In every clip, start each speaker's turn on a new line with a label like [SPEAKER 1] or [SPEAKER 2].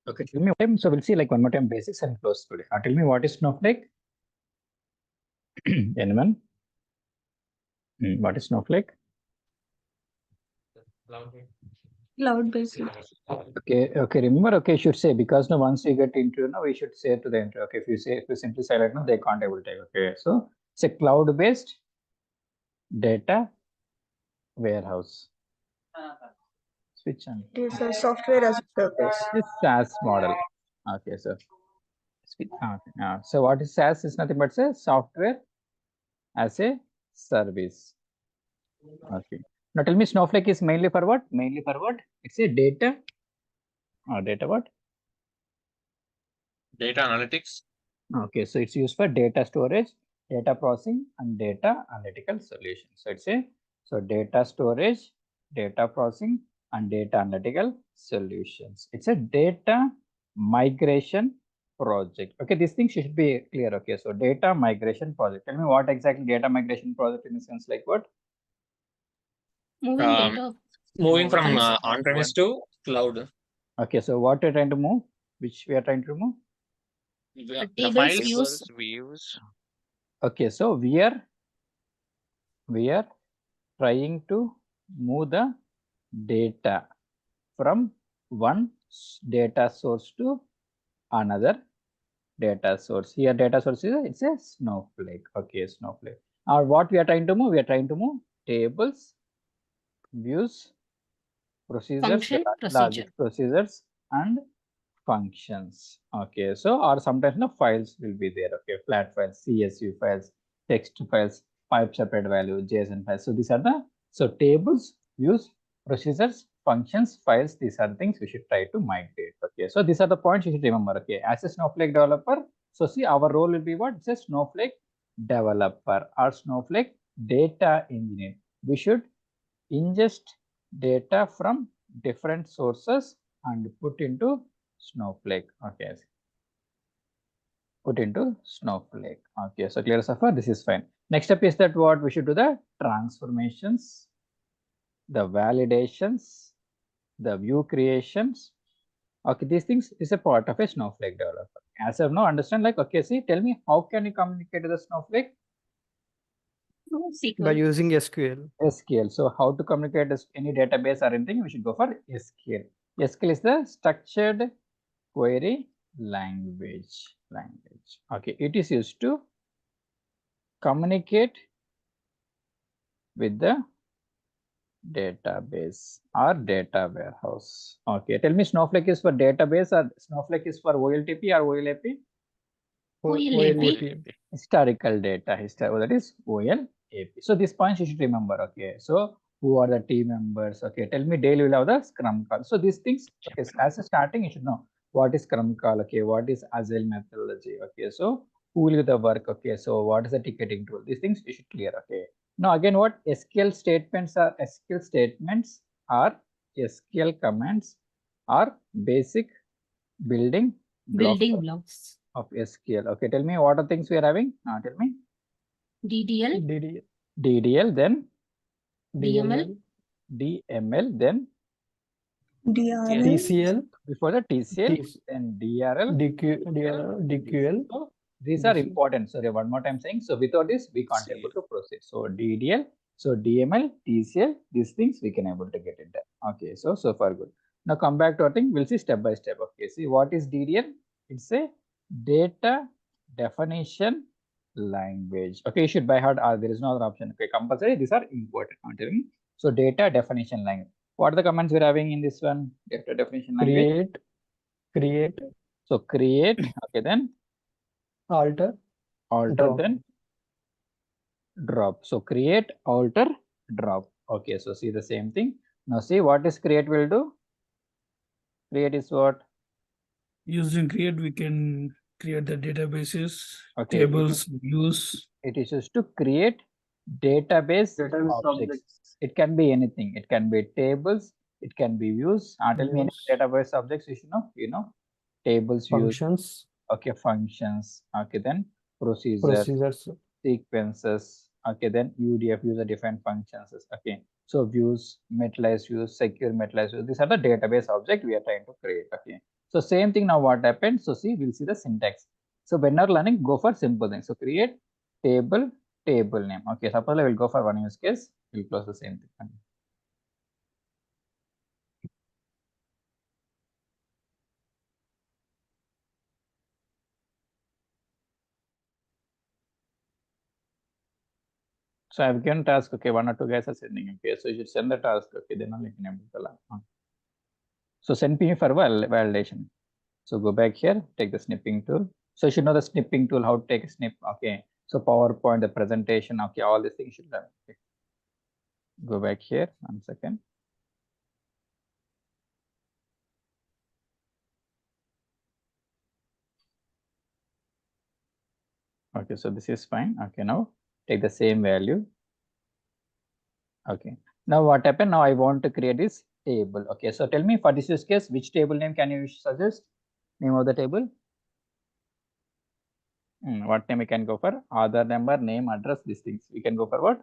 [SPEAKER 1] Okay, tell me what time. So we'll see like one more time basics and close today. Tell me what is Snowflake? Anyone? What is Snowflake?
[SPEAKER 2] Cloud-based.
[SPEAKER 1] Okay. Remember, okay, should say because now once we get into we should say to the intro. Okay, if you simply say like no, they can't able to. Okay, so it's a cloud-based data warehouse. Switch on.
[SPEAKER 2] It is a software as a service.
[SPEAKER 1] This SaaS model. Okay, so so what is SaaS is nothing but say software as a service. Okay. Now tell me Snowflake is mainly for what? Mainly for what? It's a data or data what?
[SPEAKER 3] Data analytics.
[SPEAKER 1] Okay, so it's used for data storage, data processing, and data analytical solutions. So it's a data storage, data processing, and data analytical solutions. It's a data migration project. Okay, these things should be clear. Okay, so data migration project. Tell me what exactly data migration project in the sense like what?
[SPEAKER 3] Moving from on-premise to cloud.
[SPEAKER 1] Okay, so what we're trying to move? Which we are trying to remove?
[SPEAKER 3] The files views.
[SPEAKER 1] Okay, so we are trying to move the data from one data source to another data source. Here data source is it's a Snowflake. Okay, Snowflake. Or what we are trying to move? We are trying to move tables, views, procedures, logic procedures, and functions. Okay, so or sometimes the files will be there. Okay, flat files, CSV files, text files, pipe separate value, JSON files. So these are the tables, views, procedures, functions, files. These are the things we should try to migrate. Okay, so these are the points you should remember. Okay, as a Snowflake developer, so see our role will be what? It's a Snowflake developer or Snowflake data engineer. We should ingest data from different sources and put into Snowflake. Okay, put into Snowflake. Okay, so clear so far, this is fine. Next step is that what we should do the transformations, the validations, the view creations. Okay, these things is a part of a Snowflake developer. As of now, understand like, okay, see, tell me how can you communicate with the Snowflake?
[SPEAKER 4] By using SQL.
[SPEAKER 1] SQL. So how to communicate with any database or anything, we should go for SQL. SQL is the structured query language. Okay, it is used to communicate with the database or data warehouse. Okay, tell me Snowflake is for database or Snowflake is for OLTP or OLAP?
[SPEAKER 4] OLAP.
[SPEAKER 1] Historical data, that is OLAP. So this point you should remember. Okay, so who are the team members? Okay, tell me daily will have the Scrum call. So these things, okay, as a starting you should know what is Scrum call. Okay, what is Agile methodology. Okay, so who will do the work. Okay, so what is the ticketing tool? These things you should clear. Okay, now again what SQL statements are? SQL statements are SQL commands are basic building blocks of SQL. Okay, tell me what are things we are having. Tell me. DDL, then
[SPEAKER 4] DML,
[SPEAKER 1] then
[SPEAKER 4] TCL,
[SPEAKER 1] before the TCL, then DRL,
[SPEAKER 4] DQL.
[SPEAKER 1] So these are important. Sorry, one more time saying. So without this, we can't able to proceed. So DDL, so DML, TCL, these things we can able to get it done. Okay, so far good. Now come back to our thing. We'll see step by step. Okay, see what is DDL? It's a data definition language. Okay, you should by heart. There is no other option. Okay, compulsory. These are important. So data definition language. What are the commands we're having in this one? Data definition language.
[SPEAKER 4] Create.
[SPEAKER 1] So create. Okay, then
[SPEAKER 4] Alter,
[SPEAKER 1] drop. Then drop. So create, alter, drop. Okay, so see the same thing. Now see what is create will do. Create is what?
[SPEAKER 5] Using create, we can create the databases, tables, views.
[SPEAKER 1] It is used to create database objects. It can be anything. It can be tables. It can be views. Tell me any database objects you should know. You know, tables,
[SPEAKER 4] functions.
[SPEAKER 1] Views. Okay, functions. Okay, then procedures, sequences. Okay, then UDF, user defined functions. Okay, so views, metalized views, secure metalized views. These are the database object we are trying to create. Okay, So same thing now what happened? So see, we'll see the syntax. So when you're learning, go for simple things. So create table name. Okay, suppose I will go for one use case. We'll close the same thing. So I've given task, okay, 1 or 2 guys are sending, okay, so you should send the task, okay, then only can able to learn. So send me for validation. So go back here, take the snipping tool. So you should know the snipping tool, how to take a snip, okay. So PowerPoint, the presentation, okay, all these things you should learn. Okay. Go back here, 1 second. Okay, so this is fine. Okay, now take the same value. Okay, now what happened? Now I want to create this table. Okay, so tell me for this use case, which table name can you suggest? Name of the table? What name we can go for? Aadhaar number, name, address, these things. We can go for what?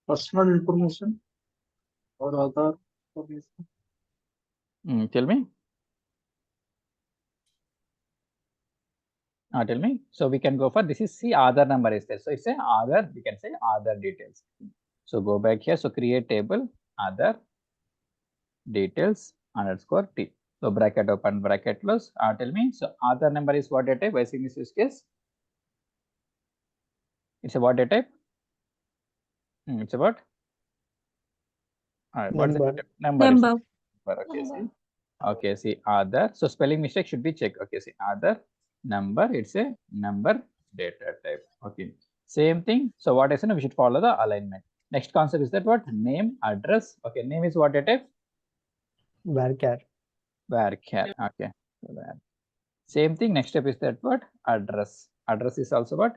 [SPEAKER 5] Personal information or other information.
[SPEAKER 1] Tell me. Tell me. So we can go for this is see Aadhaar number is there. So it's a Aadhaar, we can say Aadhaar details. So go back here. So create table Aadhaar details underscore T. So bracket open, bracket close. Tell me. So Aadhaar number is what data type? By seeing this use case. It's a what data type? It's about number. Okay, see. Okay, see Aadhaar. So spelling mistake should be checked. Okay, see Aadhaar number. It's a number data type. Okay, same thing. So what I said, we should follow the alignment. Next concept is that what name address. Okay, name is what data type?
[SPEAKER 4] Varchar.
[SPEAKER 1] Varchar. Okay. Same thing. Next step is that what address. Address is also what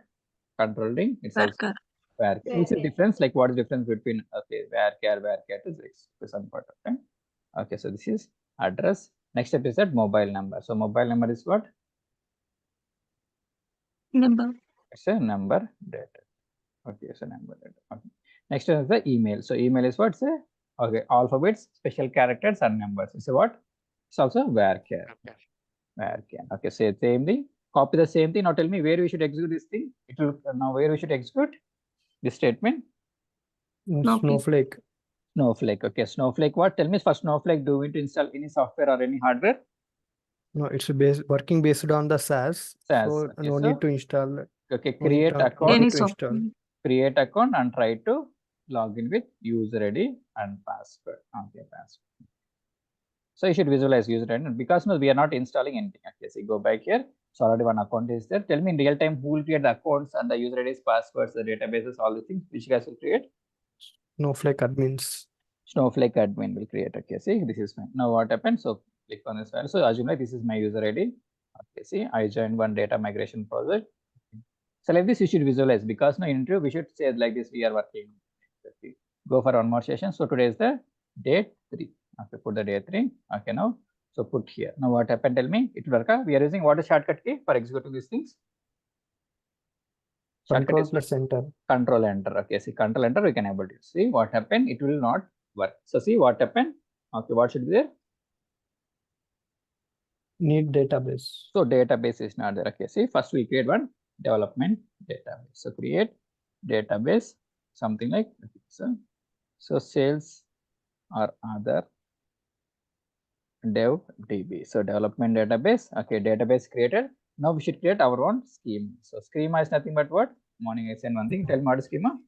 [SPEAKER 1] controlling. It's also varchar. It's a difference. Like what is the difference between okay varchar is X to some part of time. Okay, so this is address. Next step is that mobile number. So mobile number is what?
[SPEAKER 2] Number.
[SPEAKER 1] It's a number data. Okay, it's a number data. Okay. Next is the email. So email is what? Say okay, alphabets, special characters, and numbers. It's a what? It's also varchar. Varchar. Okay, say same thing. Copy the same thing. Now tell me where we should execute this thing. It will now where we should execute this statement.
[SPEAKER 4] Snowflake.
[SPEAKER 1] Snowflake. Okay, Snowflake. What? Tell me for Snowflake. Do we need to install any software or any hardware?
[SPEAKER 4] No, it's working based on the SaaS. So
[SPEAKER 1] Okay,
[SPEAKER 4] no need to install.
[SPEAKER 1] Okay, create account.
[SPEAKER 2] Any software.
[SPEAKER 1] Create account and try to log in with user ID and password. Okay, password. So you should visualize user ID because no, we are not installing anything. Okay, so go back here. So already one account is there. Tell me in real time who will create the accounts and the user IDs, passwords, the databases, all the things. Which guys will create?
[SPEAKER 4] Snowflake admins.
[SPEAKER 1] Snowflake admin will create. Okay, see this is fine. Now what happened? So click on this file. So assume like this is my user ID. Okay, see I joined one data migration project. So like this you should visualize because no interview we should say like this we are working. Okay. Go for one more session. So today is the date 3. Okay, put the day 3. Okay, now so put here. Now what happened? Tell me it will work. We are using what is shortcut key for executing these things?
[SPEAKER 4] Control plus enter.
[SPEAKER 1] Control enter. Okay, see control enter we can able to see what happened. It will not work. So see what happened. Okay, what should be there?
[SPEAKER 4] Need database.
[SPEAKER 1] So database is not there. Okay, see first we create one development database. So create database something like so sales or other dev db. So development database. Okay, database created. Now we should create our own schema. So schema is nothing but what? Morning I send one thing. Tell me what is schema?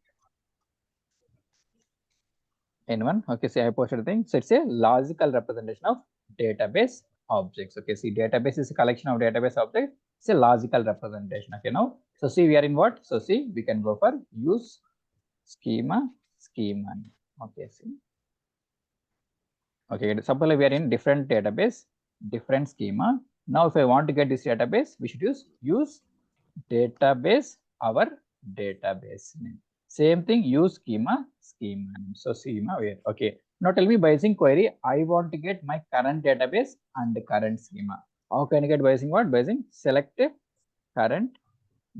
[SPEAKER 1] N1. Okay, see I posted the thing. So it's a logical representation of database objects. Okay, see database is a collection of database objects. It's a logical representation. Okay, now so see we are in what? So see we can go for use schema. Okay, see. Okay, suppose we are in different database, different schema. Now if I want to get this database, we should use database our database name. Same thing, use schema name. So schema where? Okay. Now tell me by using query, I want to get my current database and the current schema. How can I get by using what? By using select current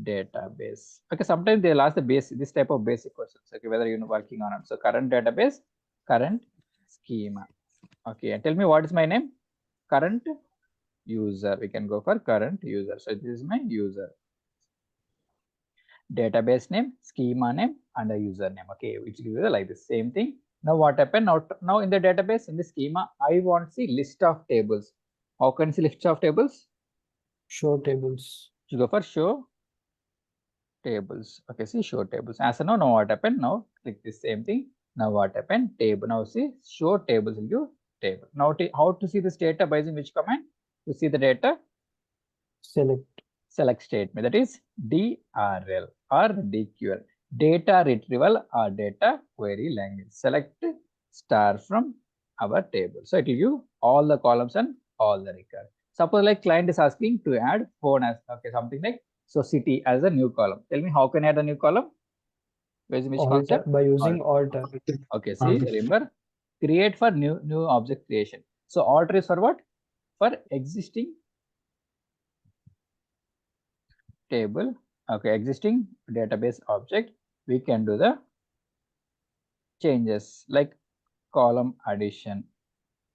[SPEAKER 1] database. Okay, sometimes they'll ask the this type of basic questions. Okay, whether you're working on it. So current database, current schema. Okay, and tell me what is my name? current user. We can go for current user. So this is my user. Database name, schema name, and a username. Okay, which gives you like the same thing. Now what happened? Now in the database, in the schema, I want to see list of tables. How can I see list of tables?
[SPEAKER 4] Show tables.
[SPEAKER 1] You go for show tables. Okay, see show tables. As of now what happened? Now click the same thing. Now what happened? Table. Now see show tables will give table. Now how to see this data by using which command? To see the data, select statement, that is DRL or DQL, data retrieval or data query language. Select star from our table. So it will give all the columns and all the records. Suppose like client is asking to add phone as something like so city as a new column. Tell me how can I add a new column? Which concept?
[SPEAKER 4] By using alter.
[SPEAKER 1] Okay, see, remember, create for new object creation. So alter is for what? For existing table. Okay, existing database object. We can do the changes like column addition.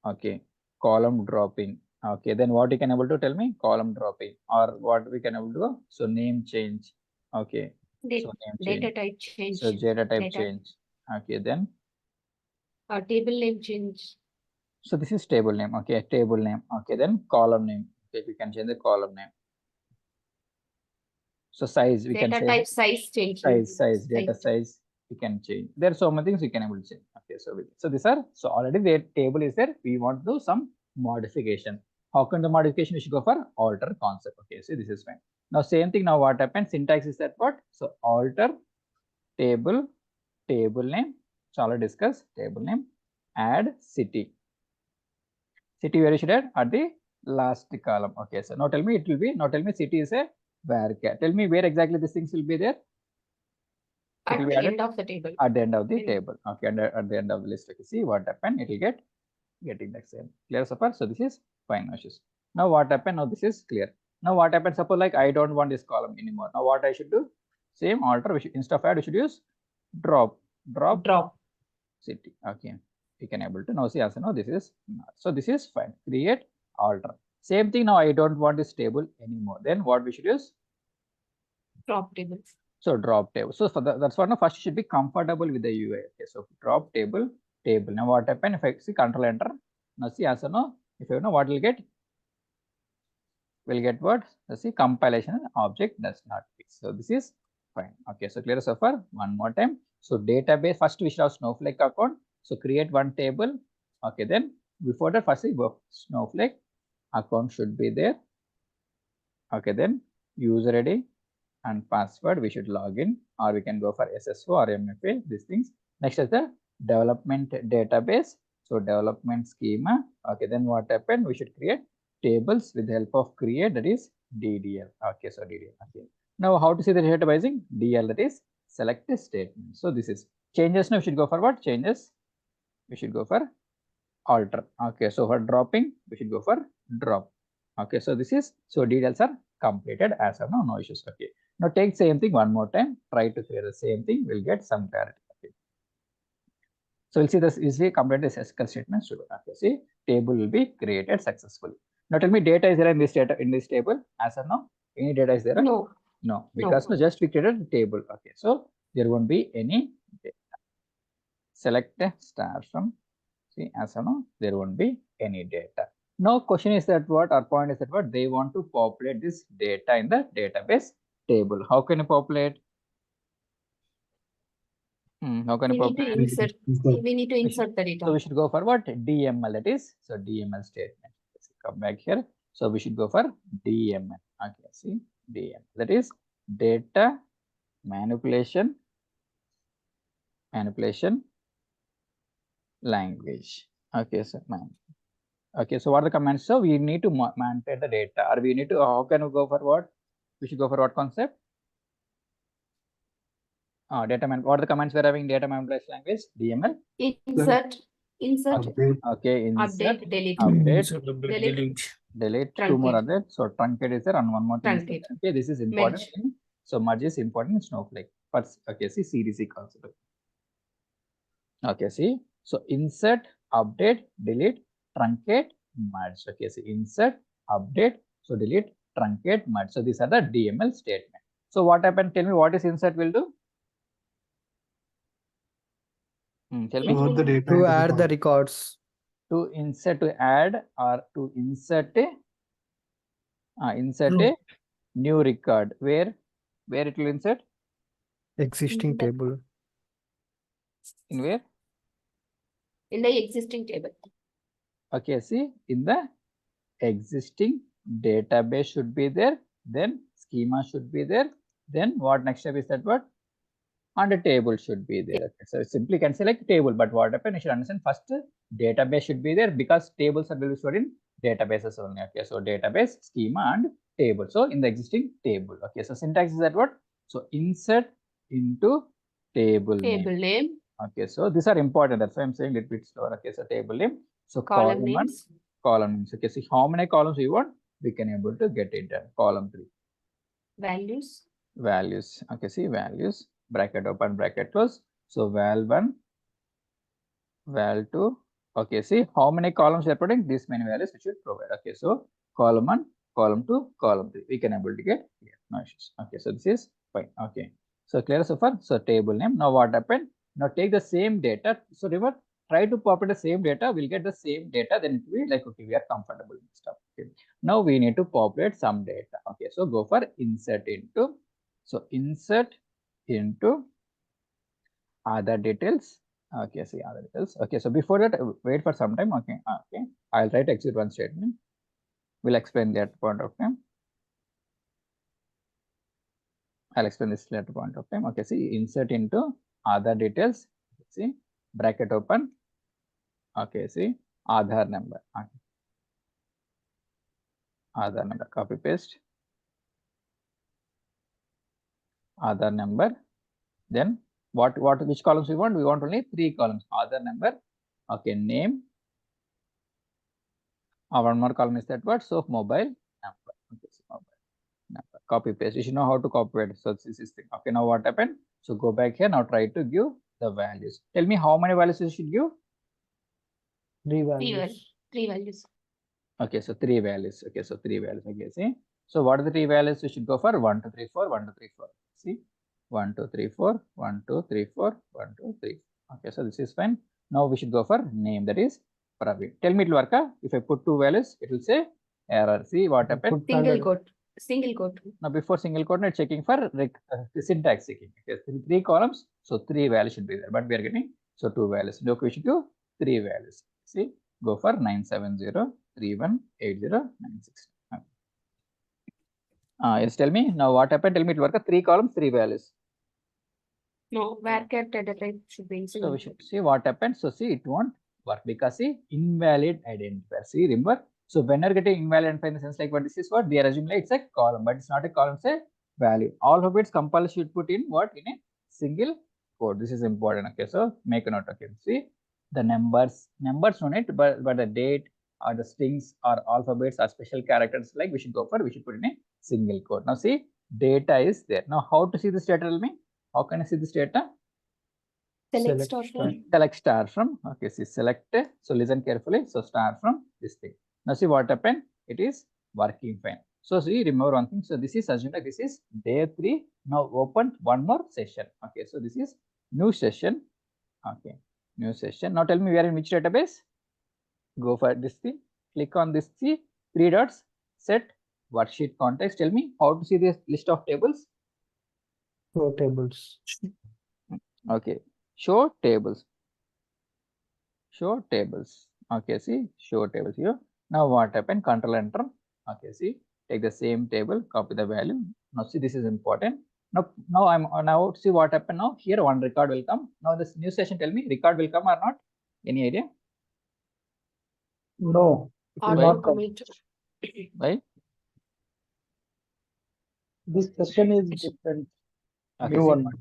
[SPEAKER 1] Okay, column dropping. Okay, then what you can able to tell me? Column dropping, or what we can able to do? So name change. Okay, so name
[SPEAKER 6] data type change.
[SPEAKER 1] So data type change. Okay, then
[SPEAKER 6] Table name change.
[SPEAKER 1] so this is table name. Okay, table name. Okay, then column name. Okay, we can change the column name. So size we
[SPEAKER 6] Data
[SPEAKER 1] can
[SPEAKER 6] type size change.
[SPEAKER 1] size data size we can change. There are so many things we can able to change. Okay, so these are so already the table is there. We want to do some modification. How can the modification? We should go for alter concept. Okay, so this is fine. Now same thing. Now what happens? Syntax is that what? So alter table name. So already discussed table name. Add city. City where you should add at the last column. Okay, so now tell me it will be. Now tell me city is a varchar. Tell me where exactly these things will be there.
[SPEAKER 6] At the end of the table.
[SPEAKER 1] At the end of the table. Okay, and at the end of the list. Okay, see what happened? It will getting the same. Clear so far? So this is fine, no issues. Now what happened? Now this is clear. Now what happened? Suppose like I don't want this column anymore. Now what I should do? Same alter. We should instead of add, we should use drop city. Okay, we can able to now see as now this is not. So this is fine. Create alter. Same thing. Now I don't want this table anymore. Then what we should use?
[SPEAKER 6] Drop table.
[SPEAKER 1] So drop table. So for that's what now first you should be comfortable with the UI. Okay, so drop table. Now what happened? If I see control enter. Now see as now if you know what we'll get. We'll get what? Let's see compilation object does not fix. So this is fine. Okay, so clear so far. One more time. So database first we should have Snowflake account. So create one table. Okay, then before that first Snowflake account should be there. Okay, then user ID and password we should log in, or we can go for SSO or MFA, these things. Next is the development database. So development schema. Okay, then what happened? We should create tables with the help of create, that is DDL. Okay, so DDL. Okay. Now how to see the databasing? DL, that is select a statement. So this is changes. Now we should go for what? Changes. We should go for alter. Okay, so for dropping, we should go for drop. Okay, so this is so details are completed as of now, no issues. Okay, now take same thing one more time. Try to clear the same thing. We'll get some clarity. Okay. So we'll see this easily complete this SQL statement. Okay, see table will be created successfully. Now tell me data is there in this table as of now? Any data is there? No, because no. Just we created the table. Okay, so there won't be any data. Select a star from. See, as of now, there won't be any data. Now, question is that what, our point is that what, they want to populate this data in the database table. How can you populate? How can you populate?
[SPEAKER 6] We need to insert the data.
[SPEAKER 1] So we should go for what? DML, that is. So DML statement. Let's come back here. So we should go for DML. Okay, see, DML. That is data manipulation language. Okay, so okay, so what are the commands? So we need to manipulate the data, or we need to, how can we go for what? We should go for what concept? What are the commands we're having? Data manipulation language, DML.
[SPEAKER 6] Insert.
[SPEAKER 1] Okay, insert,
[SPEAKER 6] update, delete.
[SPEAKER 1] Update, delete. Two more are there. So truncate is there, and one more thing.
[SPEAKER 6] Truncate.
[SPEAKER 1] Okay, this is important.
[SPEAKER 6] Merge.
[SPEAKER 1] So merge is important in Snowflake. First, okay, see CDC concept. Okay, see. So insert, update, delete, truncate, merge. Okay, so insert, update, so delete, truncate, merge. So these are the DML statement. So what happened? Tell me what is insert will do? Tell me.
[SPEAKER 4] To add the records.
[SPEAKER 1] To insert, to add, or to insert a new record. Where it will insert?
[SPEAKER 4] Existing table.
[SPEAKER 1] In where?
[SPEAKER 6] In the existing table.
[SPEAKER 1] Okay, see, in the existing database should be there, then schema should be there, then what next step is that what? And the table should be there. Okay, so simply can say like table, but what happened? You should understand first database should be there because tables are will be stored in databases only. Okay, so database, schema, and table. So in the existing table. Okay, so syntax is that what? So insert into table
[SPEAKER 6] name.
[SPEAKER 1] Okay, so these are important. That's why I'm saying little bit slower. Okay, so table name. So
[SPEAKER 6] Column
[SPEAKER 1] one,
[SPEAKER 6] names.
[SPEAKER 1] column names. Okay, so how many columns you want? We can able to get it done. Column 3.
[SPEAKER 6] Values.
[SPEAKER 1] Values. Okay, see values. Bracket open, bracket close. So val1, val2. Okay, see how many columns you are putting? This many values we should provide. Okay, so column 1, column 2, column 3. We can able to get here. No issues. Okay, so this is fine. Okay, so clear so far. So table name. Now what happened? Now take the same data. So remember, try to populate the same data. We'll get the same data. Then it will be like, okay, we are comfortable with stuff. Okay. Now we need to populate some data. Okay, so go for insert into. So insert into other details. Okay, see other details. Okay, so before that, wait for some time. Okay, okay. I'll write exit one statement. We'll explain that point of time. I'll explain this later point of time. Okay, see insert into other details. See bracket open. Okay, see Aadhaar number. Okay. Aadhaar number. Copy paste. Aadhaar number. Then which columns we want? We want only 3 columns. Aadhaar number. Okay, name. One more column is that what? So mobile number. Okay, so mobile number. Copy paste. You should know how to copy it. So this is thing. Okay, now what happened? So go back here. Now try to give the values. Tell me how many values you should give?
[SPEAKER 4] 3 values.
[SPEAKER 6] 3 values.
[SPEAKER 1] Okay, so 3 values. Okay, so 3 values. Okay, see. So what are the 3 values? We should go for 1, 2, 3, 4, 1, 2, 3, 4. See, 1, 2, 3, 4, 1, 2, 3, 4, 1, 2, 3. Okay, so this is fine. Now we should go for name, that is Praveen. Tell me it will work. If I put 2 values, it will say error. See what happened?
[SPEAKER 6] Single quote. Single quote.
[SPEAKER 1] Now before single quote, it's checking for syntax checking. Okay, 3 columns, so 3 values should be there. But we are getting so 2 values. Look, we should do 3 values. See, go for 970318096. Yes, tell me now what happened. Tell me it work. 3 columns, 3 values.
[SPEAKER 6] No, varchar data type should be
[SPEAKER 1] So
[SPEAKER 6] single.
[SPEAKER 1] we should see what happened. So see, it won't work because see invalid identifier. See, remember. So when you're getting invalid identifier in the sense like what this is what they are assuming like it's a column, but it's not a column, it's a value. All of its compulsory should put in what in a single quote. This is important. Okay, so make a note. Okay, see the numbers on it, but the date or the strings or alphabets or special characters like we should go for, we should put in a single quote. Now see data is there. Now how to see this data? Tell me, how can I see this data?
[SPEAKER 6] Select star from.
[SPEAKER 1] Select star from. Okay, see select. So listen carefully. So star from this thing. Now see what happened. It is working fine. So see, remember one thing. So this is assumed like this is day 3. Now open one more session. Okay, so this is new session. Okay, new session. Now tell me we are in which database? Go for this thing. Click on this 3 dots. Set worksheet context. Tell me how to see this list of tables.
[SPEAKER 4] Show tables.
[SPEAKER 1] Okay, show tables. Show tables. Okay, see show tables here. Now what happened? Control enter. Okay, see take the same table, copy the value. Now see this is important. Now see what happened. Now here one record will come. Now this new session, tell me record will come or not? Any idea?
[SPEAKER 2] No, it will
[SPEAKER 1] Why?
[SPEAKER 2] not come.
[SPEAKER 1] Why?
[SPEAKER 2] This session is different.
[SPEAKER 1] Okay,
[SPEAKER 2] New
[SPEAKER 1] see
[SPEAKER 2] one.
[SPEAKER 1] what-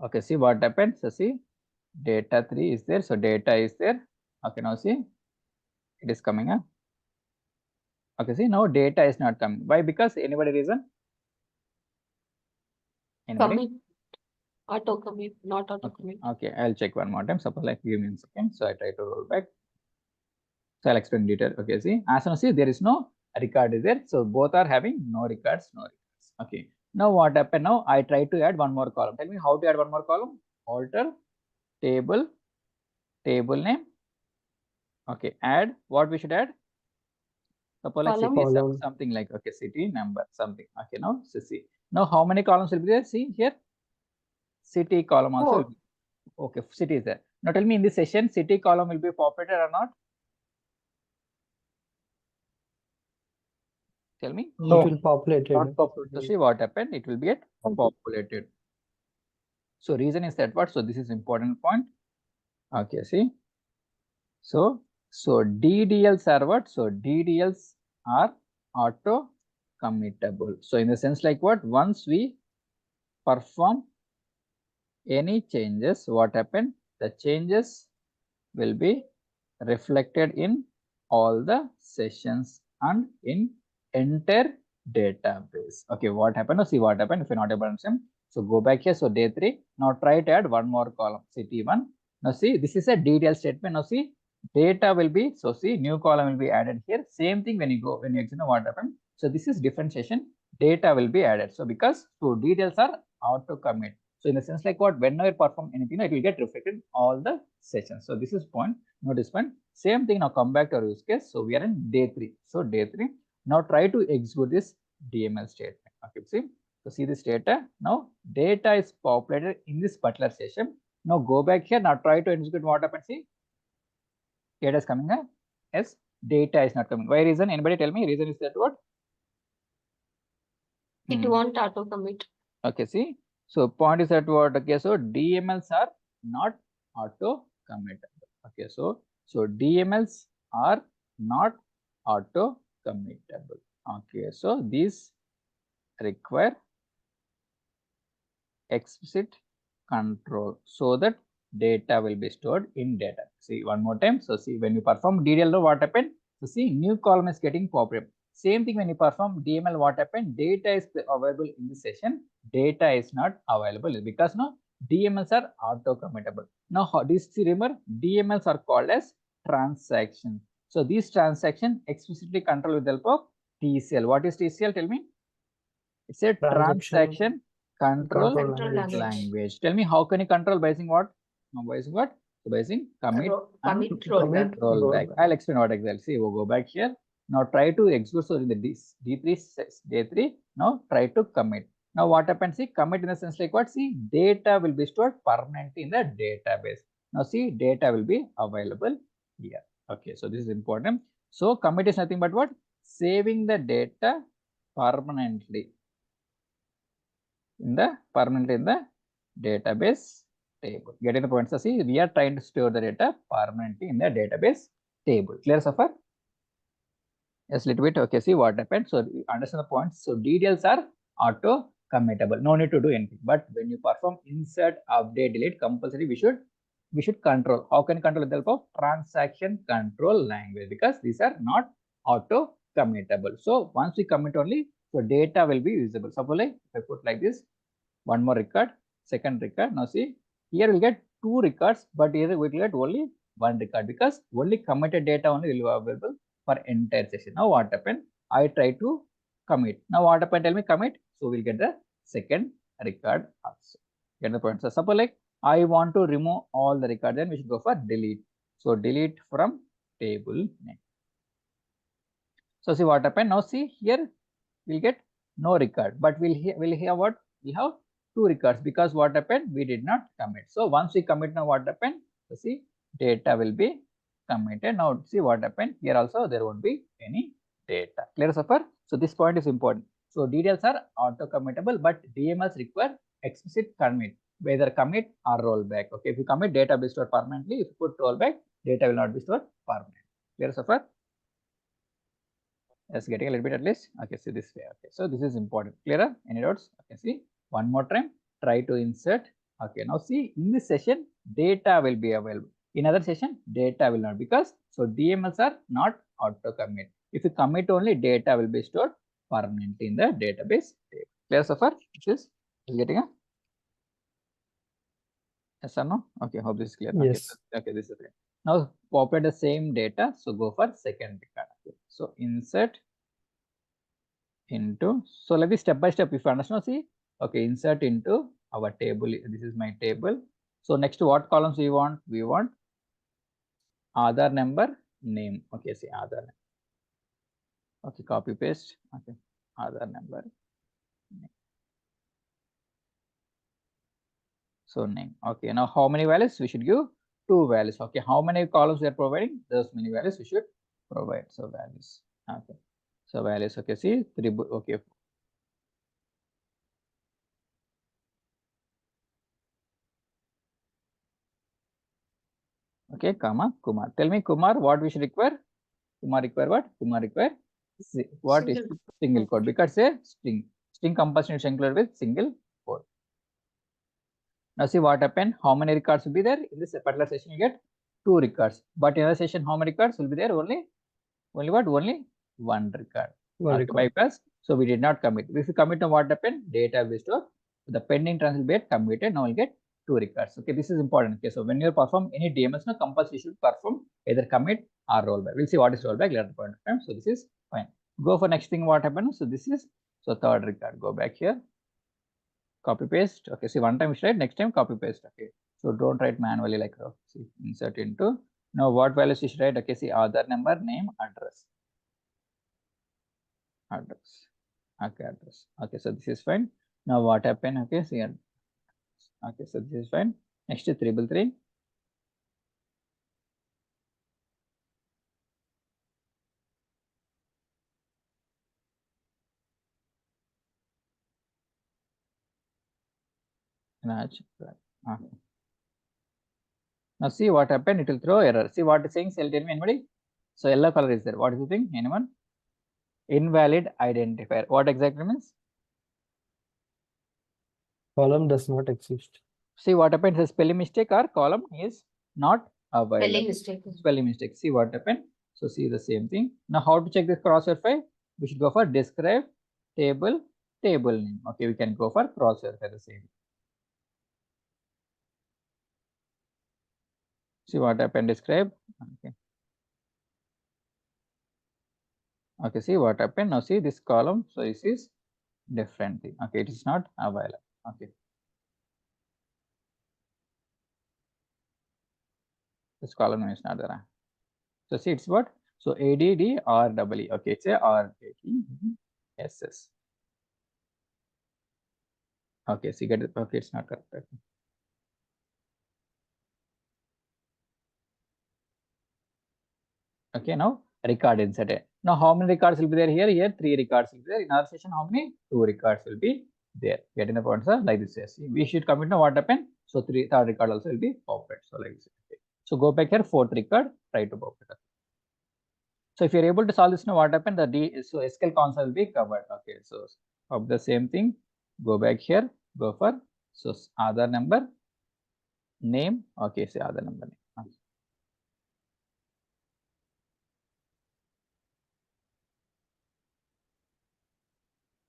[SPEAKER 1] okay, see what happened. So see data 3 is there. So data is there. Okay, now see it is coming up. Okay, see now data is not coming. Why? Because anybody reason? Anybody?
[SPEAKER 6] Commit. Auto commit, not auto commit.
[SPEAKER 1] Okay, I'll check one more time. Suppose like give me a second. So I try to roll back. So I'll explain detail. Okay, see, as soon as see there is no record is there, so both are having no records, no records. Okay. Now what happened? Now I try to add one more column. Tell me how to add one more column. Alter table name. Okay, add what we should add. Suppose like city,
[SPEAKER 4] Column.
[SPEAKER 1] something like okay, city number something. Okay, now so see. Now how many columns will be there? See here, city column also. Will be, okay, city is there. Now tell me in this session, city column will be populated or not? Tell me.
[SPEAKER 4] It will populate
[SPEAKER 2] Not
[SPEAKER 4] it.
[SPEAKER 2] populated.
[SPEAKER 1] So see what happened. It will be get populated. So reason is that what? So this is important point. Okay, see. So DDLs are what? So DDLs are auto committable. So in the sense like what? Once we perform any changes, what happened? The changes will be reflected in all the sessions and in entire database. Okay, what happened? Now see what happened if you're not able to understand. So go back here. So day 3. Now try to add one more column, city1. Now see, this is a DDL statement. Now see, data will be, so see, new column will be added here. Same thing when you go, when you examine what happened. So this is differentiation, data will be added. So because so details are auto commit. So in the sense like what, whenever you perform anything, it will get reflected in all the sessions. So this is point, notice point. Same thing, now come back to our use case. So we are in day 3. So day 3, now try to execute this DML statement. Okay, see. So see this data. Now data is populated in this particular session. Now go back here. Now try to execute what happens. See, data is coming up. Yes, data is not coming. Why reason? Anybody tell me? Reason is that what?
[SPEAKER 6] It won't auto commit.
[SPEAKER 1] Okay, see. So point is that what? Okay, so DMLs are not auto committable. Okay, so DMLs are not auto committable. Okay, so these require explicit control so that data will be stored in data. See one more time. So see, when you perform DDL, what happened? So see, new column is getting populated. Same thing when you perform DML, what happened? Data is available in the session. Data is not available because no DMLs are auto committable. Now how this, remember, DMLs are called as transactions. So these transactions explicitly control with the help of TCL. What is TCL? Tell me. It's a transaction control language. Tell me, how can you control by using what? By using what? So by using commit and rollback. I'll explain what exactly. See, we'll go back here. Now try to execute. So in the day 3, now try to commit. Now what happens? See, commit in the sense like what? See, data will be stored permanently in the database. Now see, data will be available here. Okay, so this is important. So commit is nothing but what? Saving the data permanently in the database table. Getting the point? So see, we are trying to store the data permanently in the database table. Clear so far? Yes, little bit. Okay, see what happened. So understand the points. So DDLs are auto committable. No need to do anything. But when you perform insert, update, delete, compulsory, we should control. How can you control with the help of transaction control language? Because these are not auto committable. So once we commit only, so data will be usable. Suppose like if I put like this, one more record, second record. Now see, here we'll get 2 records, but here we'll get only 1 record because only committed data only will be available for entire session. Now what happened? I try to commit. Now what happened? Tell me commit. So we'll get the second record also. Get the point? So suppose like I want to remove all the records, then we should go for delete. So delete from table name. So see what happened. Now see here we'll get no record, but we'll hear what? We have 2 records because what happened? We did not commit. So once we commit, now what happened? So see, data will be committed. Now see what happened. Here also there won't be any data. Clear so far? So this point is important. So details are auto committable, but DMLs require explicit commit, whether commit or rollback. Okay, if you commit, data will be stored permanently. If you put rollback, data will not be stored permanently. Clear so far? Yes, getting a little bit at least. Okay, see this way. Okay, so this is important. Clearer? Any doubts? Okay, see one more time. Try to insert. Okay, now see in this session, data will be available. In other session, data will not, because so DMLs are not auto commit. If you commit only, data will be stored permanently in the database table. Clear so far? This is getting a yes or no? Okay, hope this is clear.
[SPEAKER 4] Yes.
[SPEAKER 1] Okay, this is clear. Now populate the same data. So go for second record. Okay. So insert into, so let me step by step if you understand. See, okay, insert into our table. This is my table. So next, what columns we want? We want Aadhaar number, name. Okay, see Aadhaar number. Okay, copy paste. Okay, Aadhaar number, name. So name. Okay, now how many values we should give? 2 values. Okay, how many columns we are providing? Those many values we should provide. So values. Okay, so values. Okay, see 3. Okay. Okay, comma, Kumar. Tell me, Kumar, what we should require? Kumar require what? Kumar require what is single quote, because a string compulsion is included with single quote. Now see what happened. How many records will be there in this particular session? You get 2 records, but in other session, how many records will be there? Only what? Only 1 record.
[SPEAKER 4] One record.
[SPEAKER 1] Bypass. So we did not commit. If you commit, on what happened? Data will store. The pending transfer will get committed. Now we'll get 2 records. Okay, this is important. Okay, so when you perform any DMS, no, compulsory should perform either commit or rollback. We'll see what is rollback later point of time. So this is fine. Go for next thing. What happened? So this is third record. Go back here. Copy paste. Okay, see one time you write, next time copy paste. Okay, so don't write manually like that. See, insert into. Now what values you should write? Okay, see Aadhaar number, name, address. Okay, address. Okay, so this is fine. Now what happened? Okay, see, okay, so this is fine. Next is 333. Okay. Now see what happened. It will throw error. See what it's saying. Tell me anybody. So yellow color is there. What is the thing? Anyone? Invalid identifier. What exactly means?
[SPEAKER 4] Column does not exist.
[SPEAKER 1] See what happened. It's a spelling mistake or column is not available.
[SPEAKER 6] Spelling mistake.
[SPEAKER 1] Spelling mistake. See what happened. So see the same thing. Now how to check this cross verify? We should go for describe table name. Okay, we can go for cross verify the same. See what happened. Describe. Okay. Okay, see what happened. Now see this column. So this is different thing. Okay, it is not available. Okay. This column is not there. So see it's what? So ADDREE. Okay, it's a RATSS. Okay, see get it. Okay, it's not correct. Okay, now record inserted. Now how many records will be there here? Here 3 records will be there. In our session, how many? 2 records will be there. Getting the points are like this. See, we should commit now what happened. So third record also will be populated. So like this. Okay. So go back here, 4th record, try to populate. So if you're able to solve this now, what happened? So SQL console will be covered. Okay, so of the same thing, go back here, go for so Aadhaar number, name. Okay, say Aadhaar number name. Okay.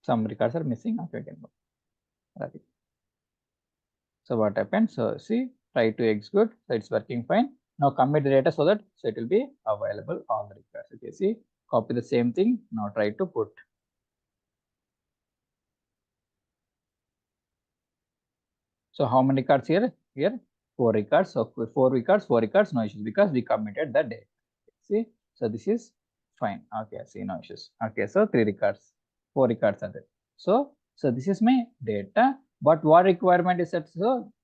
[SPEAKER 1] Some records are missing. Okay, can go. Right. So what happened? So see, try to execute. So it's working fine. Now commit the data so that it will be available all the records. Okay, see, copy the same thing. Now try to put. So how many records here? Here 4 records. So 4 records, no issues because we committed the data. See, so this is fine. Okay, see, no issues. Okay, so 3 records, 4 records are there. So this is my data. But what requirement is that?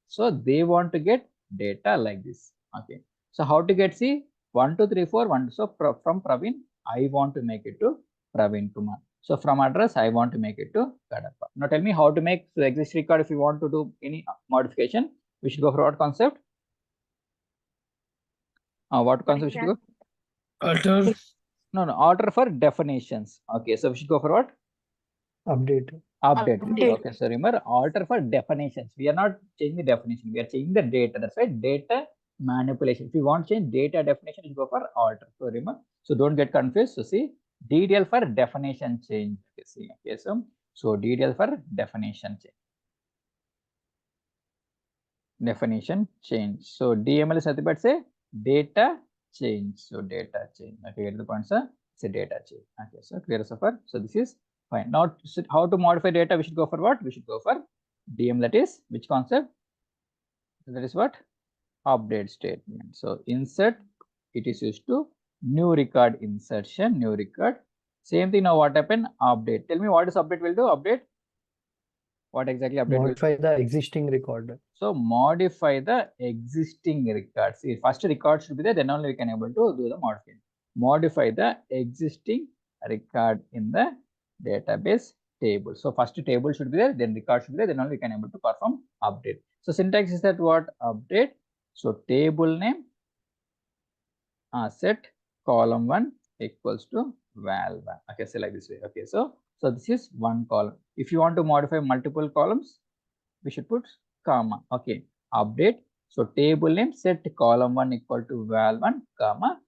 [SPEAKER 1] So they want to get data like this. Okay. So how to get? See, 1, 2, 3, 4, 1. So from Praveen, I want to make it to Praveen Kumar. So from address, I want to make it to Kadapa. Now tell me how to make the exist record. If you want to do any modification, we should go for what concept? What concept should go?
[SPEAKER 5] Alter.
[SPEAKER 1] No, order for definitions. Okay, so we should go for what?
[SPEAKER 4] Update.
[SPEAKER 1] Update.
[SPEAKER 6] Update.
[SPEAKER 1] Okay, so remember, alter for definitions. We are not changing the definition. We are changing the data. That's why data manipulation. If you want to change data definition, you go for alter. So remember, so don't get confused. So see, DDL for definition change. Okay, see, okay, so DDL for definition change. Definition change. So DML is nothing but say data change. So data change. Okay, get the point, sir? It's a data change. Okay, so clear so far. So this is fine. Now, so how to modify data? We should go for what? We should go for DM. That is which concept? That is what? Update statement. So insert, it is used to new record insertion, new record. Same thing. Now what happened? Update. Tell me what is update will do? Update. What exactly update will do?
[SPEAKER 4] Modify the existing record.
[SPEAKER 1] So modify the existing records. See, first record should be there, then only we can able to do the modification. Modify the existing record in the database table. So first table should be there, then record should be there, then only we can able to perform update. So syntax is that what? Update. So table name set column 1 equals to val1. Okay, so like this way. Okay, so this is one column. If you want to modify multiple columns, we should put comma. Okay, update. So table name set column 1 equal to val1 comma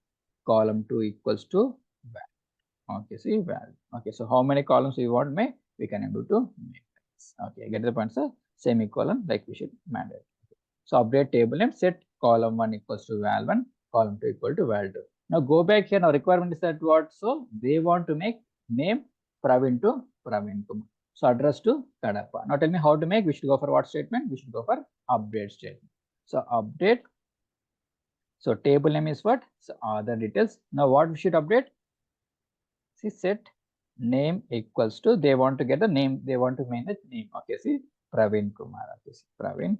[SPEAKER 1] column 2 equals to val. Okay, see val. Okay, so how many columns we want to make? We can able to make this. Okay, get the point, sir? Semicolon, like we should mandate. Okay. So update table name set column 1 equals to val1 column 2 equal to val2. Now go back here. Now requirement is that what? So they want to make name Praveen to Praveen Kumar. So address to Kadapa. Now tell me how to make. We should go for what statement? We should go for update statement. So update. So table name is what? So other details. Now what we should update? See set name equals to, they want to get the name. They want to make the name. Okay, see Praveen Kumar. Okay, see Praveen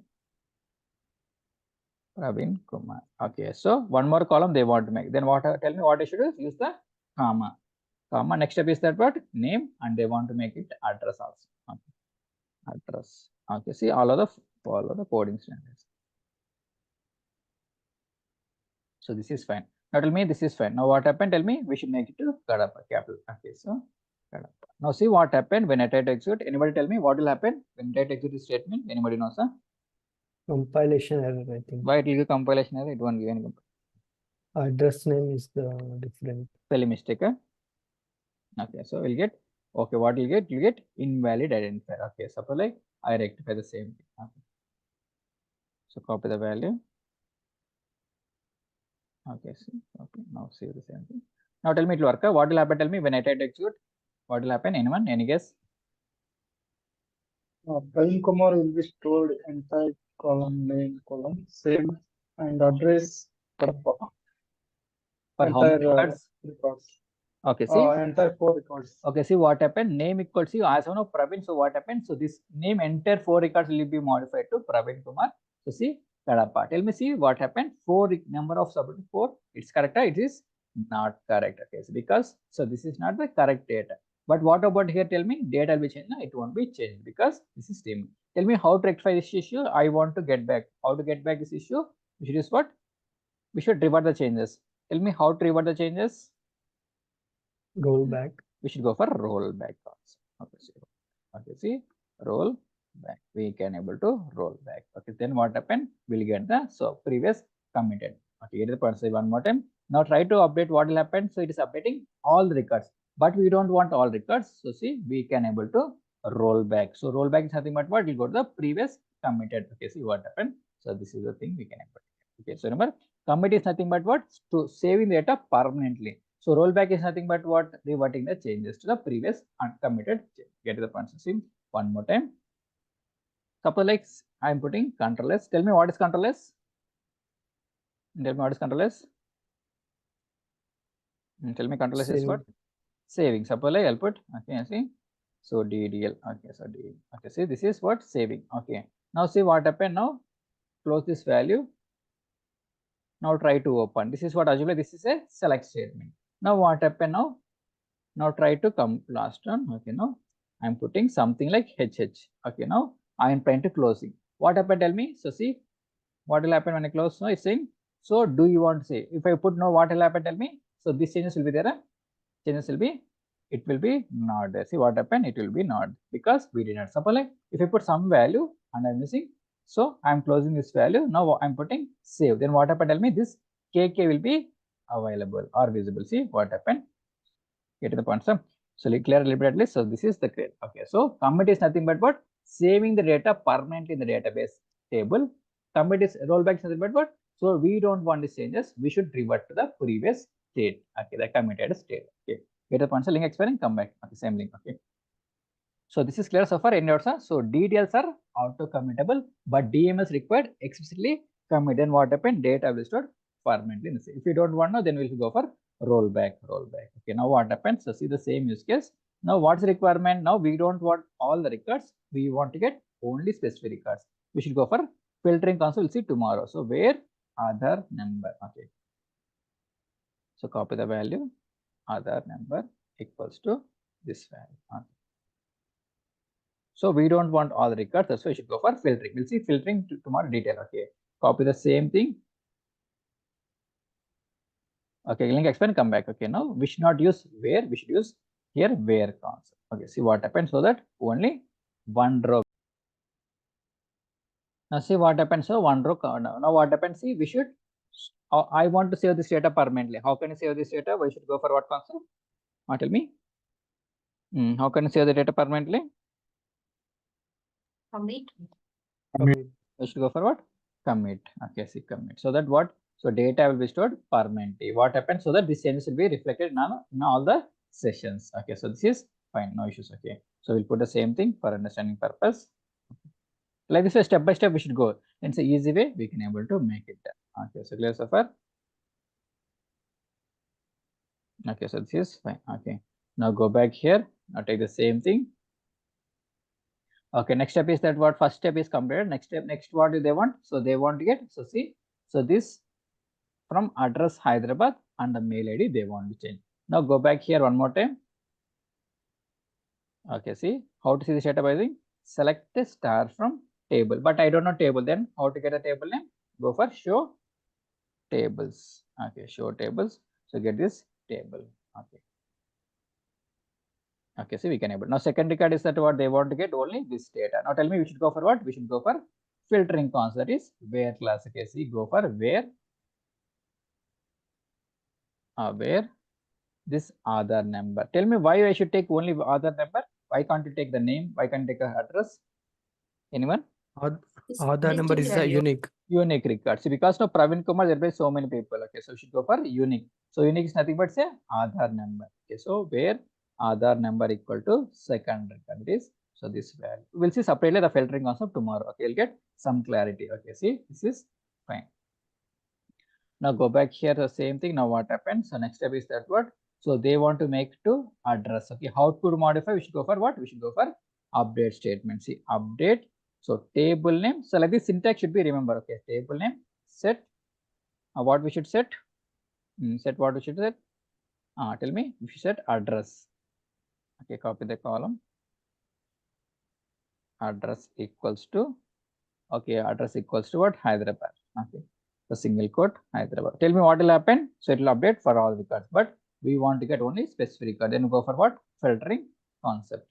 [SPEAKER 1] Kumar. Okay, so one more column they want to make. Then what? Tell me what I should do? Use the comma. Comma. Next step is that what? Name, and they want to make it address also. Okay. Address. Okay, see all of the follow the coding standards. So this is fine. Now tell me this is fine. Now what happened? Tell me we should make it to Kadapa capital. Okay, so Kadapa. Now see what happened when I try to execute. Anybody tell me what will happen when I try to execute this statement? Anybody knows, sir?
[SPEAKER 4] Compilation error, I think.
[SPEAKER 1] Why it will give compilation error? It won't give any compilation.
[SPEAKER 4] Address name is the different.
[SPEAKER 1] Spelling mistake. Huh? Okay, so we'll get, okay, what you'll get? You'll get invalid identifier. Okay, suppose like I rectify the same thing. Okay. So copy the value. Okay, see, okay, now see the same thing. Now tell me it will work. What will happen? Tell me when I try to execute, what will happen? Anyone? Any guess?
[SPEAKER 2] Praveen Kumar will be stored entire column name column same and address
[SPEAKER 1] For how many records?
[SPEAKER 2] records.
[SPEAKER 1] Okay, see.
[SPEAKER 2] Entire 4 records.
[SPEAKER 1] Okay, see what happened? Name equals to as one of Praveen. So what happened? So this name entire 4 records will be modified to Praveen Kumar. So see Kadapa. Tell me, see what happened? 4 number of subject 4. It's correct. It is not correct. Okay, so because so this is not the correct data. But what about here? Tell me data will be changed. No, it won't be changed because this is same. Tell me how to rectify this issue. I want to get back. How to get back this issue? We should use what? We should revert the changes. Tell me how to revert the changes.
[SPEAKER 4] Roll back.
[SPEAKER 1] We should go for rollback also. Okay, see roll back. We can able to roll back. Okay, then what happened? We'll get the previous committed. Okay, get the point. Say one more time. Now try to update what will happen. So it is updating all the records, but we don't want all records. So see, we can able to roll back. So roll back is nothing but what? We'll go to the previous committed. Okay, see what happened. So this is the thing we can able to. Okay, so remember commit is nothing but what? To saving the data permanently. So rollback is nothing but what? Reverting the changes to the previous uncommitted change. Get the point. See one more time. Suppose like I'm putting control S. Tell me what is control S? Tell me what is control S? Tell me control S is what? Saving. Suppose like I'll put, okay, see. So DDL. Okay, so DDL. Okay, see this is what? Saving. Okay. Now see what happened now. Close this value. Now try to open. This is what Ajula. This is a select statement. Now what happened now? Now try to come last one. Okay, now I'm putting something like HH. Okay, now I am trying to closing. What happened? Tell me. So see what will happen when I close. So it's saying, so do you want to say, if I put no, what will happen? Tell me. So these changes will be there. Changes will be, it will be not there. See what happened? It will be not because we did not. Suppose like if I put some value and I'm missing. So I'm closing this value. Now I'm putting save. Then what happened? Tell me this KK will be available or visible. See what happened? Get to the point. So clear deliberately. So this is the clear. Okay. So commit is nothing but what? Saving the data permanently in the database table. Commit is rollback is nothing but what? So we don't want these changes. We should revert to the previous state. Okay, the committed state. Okay, get the point. So link expiring, come back. Okay, same link. Okay. So this is clear so far. Any doubts? So DDLs are auto committable, but DMS required explicitly commit. Then what happened? Data will be stored permanently. If you don't want now, then we'll go for rollback. Okay, now what happens? So see the same use case. Now what's the requirement? Now we don't want all the records. We want to get only specific records. We should go for filtering console. We'll see tomorrow. So where other number. Okay. So copy the value other number equals to this value. Okay. So we don't want all the records, that's why we should go for filtering. We'll see filtering tomorrow detail. Okay, copy the same thing. Okay, link expand, come back. Okay, now we should not use where, we should use here where concept. Okay, see what happens, so that only one row. Now see what happens. So one row. Now what happens? See, we should. I want to save this data permanently. How can I save this data? We should go for what concept? Tell me. How can I save the data permanently?
[SPEAKER 6] Commit.
[SPEAKER 1] We should go for what? Commit. Okay, see commit. So that what? So data will be stored permanently. What happens? So that this changes will be reflected in all the sessions. Okay, so this is fine, no issues. Okay, so we'll put the same thing for understanding purpose. Like this way, step by step, we should go. It's an easy way we can able to make it done. Okay, so clear so far. Okay, so this is fine. Okay, now go back here. Now take the same thing. Okay, next step is that what? First step is completed. Next step, next what do they want? So they want to get, so see, so this from address Hyderabad and the mail ID they want to change. Now go back here one more time. Okay, see how to see the data by using select the star from table, but I don't know table. Then how to get a table name? Go for show tables. Okay, show tables. So get this table. Okay. Okay, so we can able. Now second record is that what they want to get only this data. Now tell me we should go for what? We should go for filtering concept, that is where class. Okay, see go for where this other number. Tell me why I should take only other number. Why can't you take the name? Why can't you take a address? Anyone?
[SPEAKER 4] Other number is the unique.
[SPEAKER 1] Unique record. See, because now Praveen Kumar, there will be so many people. Okay, so we should go for unique. So unique is nothing but say Aadhaar number. Okay, so where Aadhaar number equal to second record is, so this value. We'll see separately the filtering concept tomorrow. Okay, you'll get some clarity. Okay, see, this is fine. Now go back here, the same thing. Now what happens? So next step is that what? So they want to make to address. Okay, how to modify? We should go for what? We should go for update statement. See, update. So table name. So like this syntax should be remember. Okay, table name set. What we should set? Set what we should set? Tell me. We should set address. Okay, copy the column. Address equals to. Okay, address equals to what? Hyderabad. Okay, the single quote Hyderabad. Tell me what will happen. So it will update for all records, but we want to get only specific record. Then go for what? Filtering concept.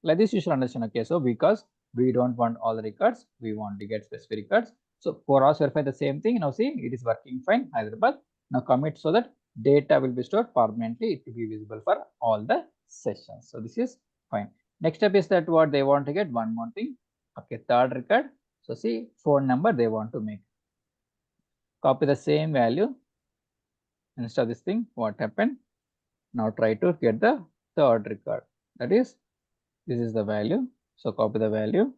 [SPEAKER 1] Like this you should understand. Okay, so because we don't want all the records, we want to get specific records. So cross verify the same thing. Now see, it is working fine. Hyderabad. Now commit so that data will be stored permanently. It will be visible for all the sessions. So this is fine. Next step is that what they want to get one more thing. Okay, third record. So see, phone number they want to make. Copy the same value. Instead of this thing, what happened? Now try to get the third record. That is, this is the value. So copy the value,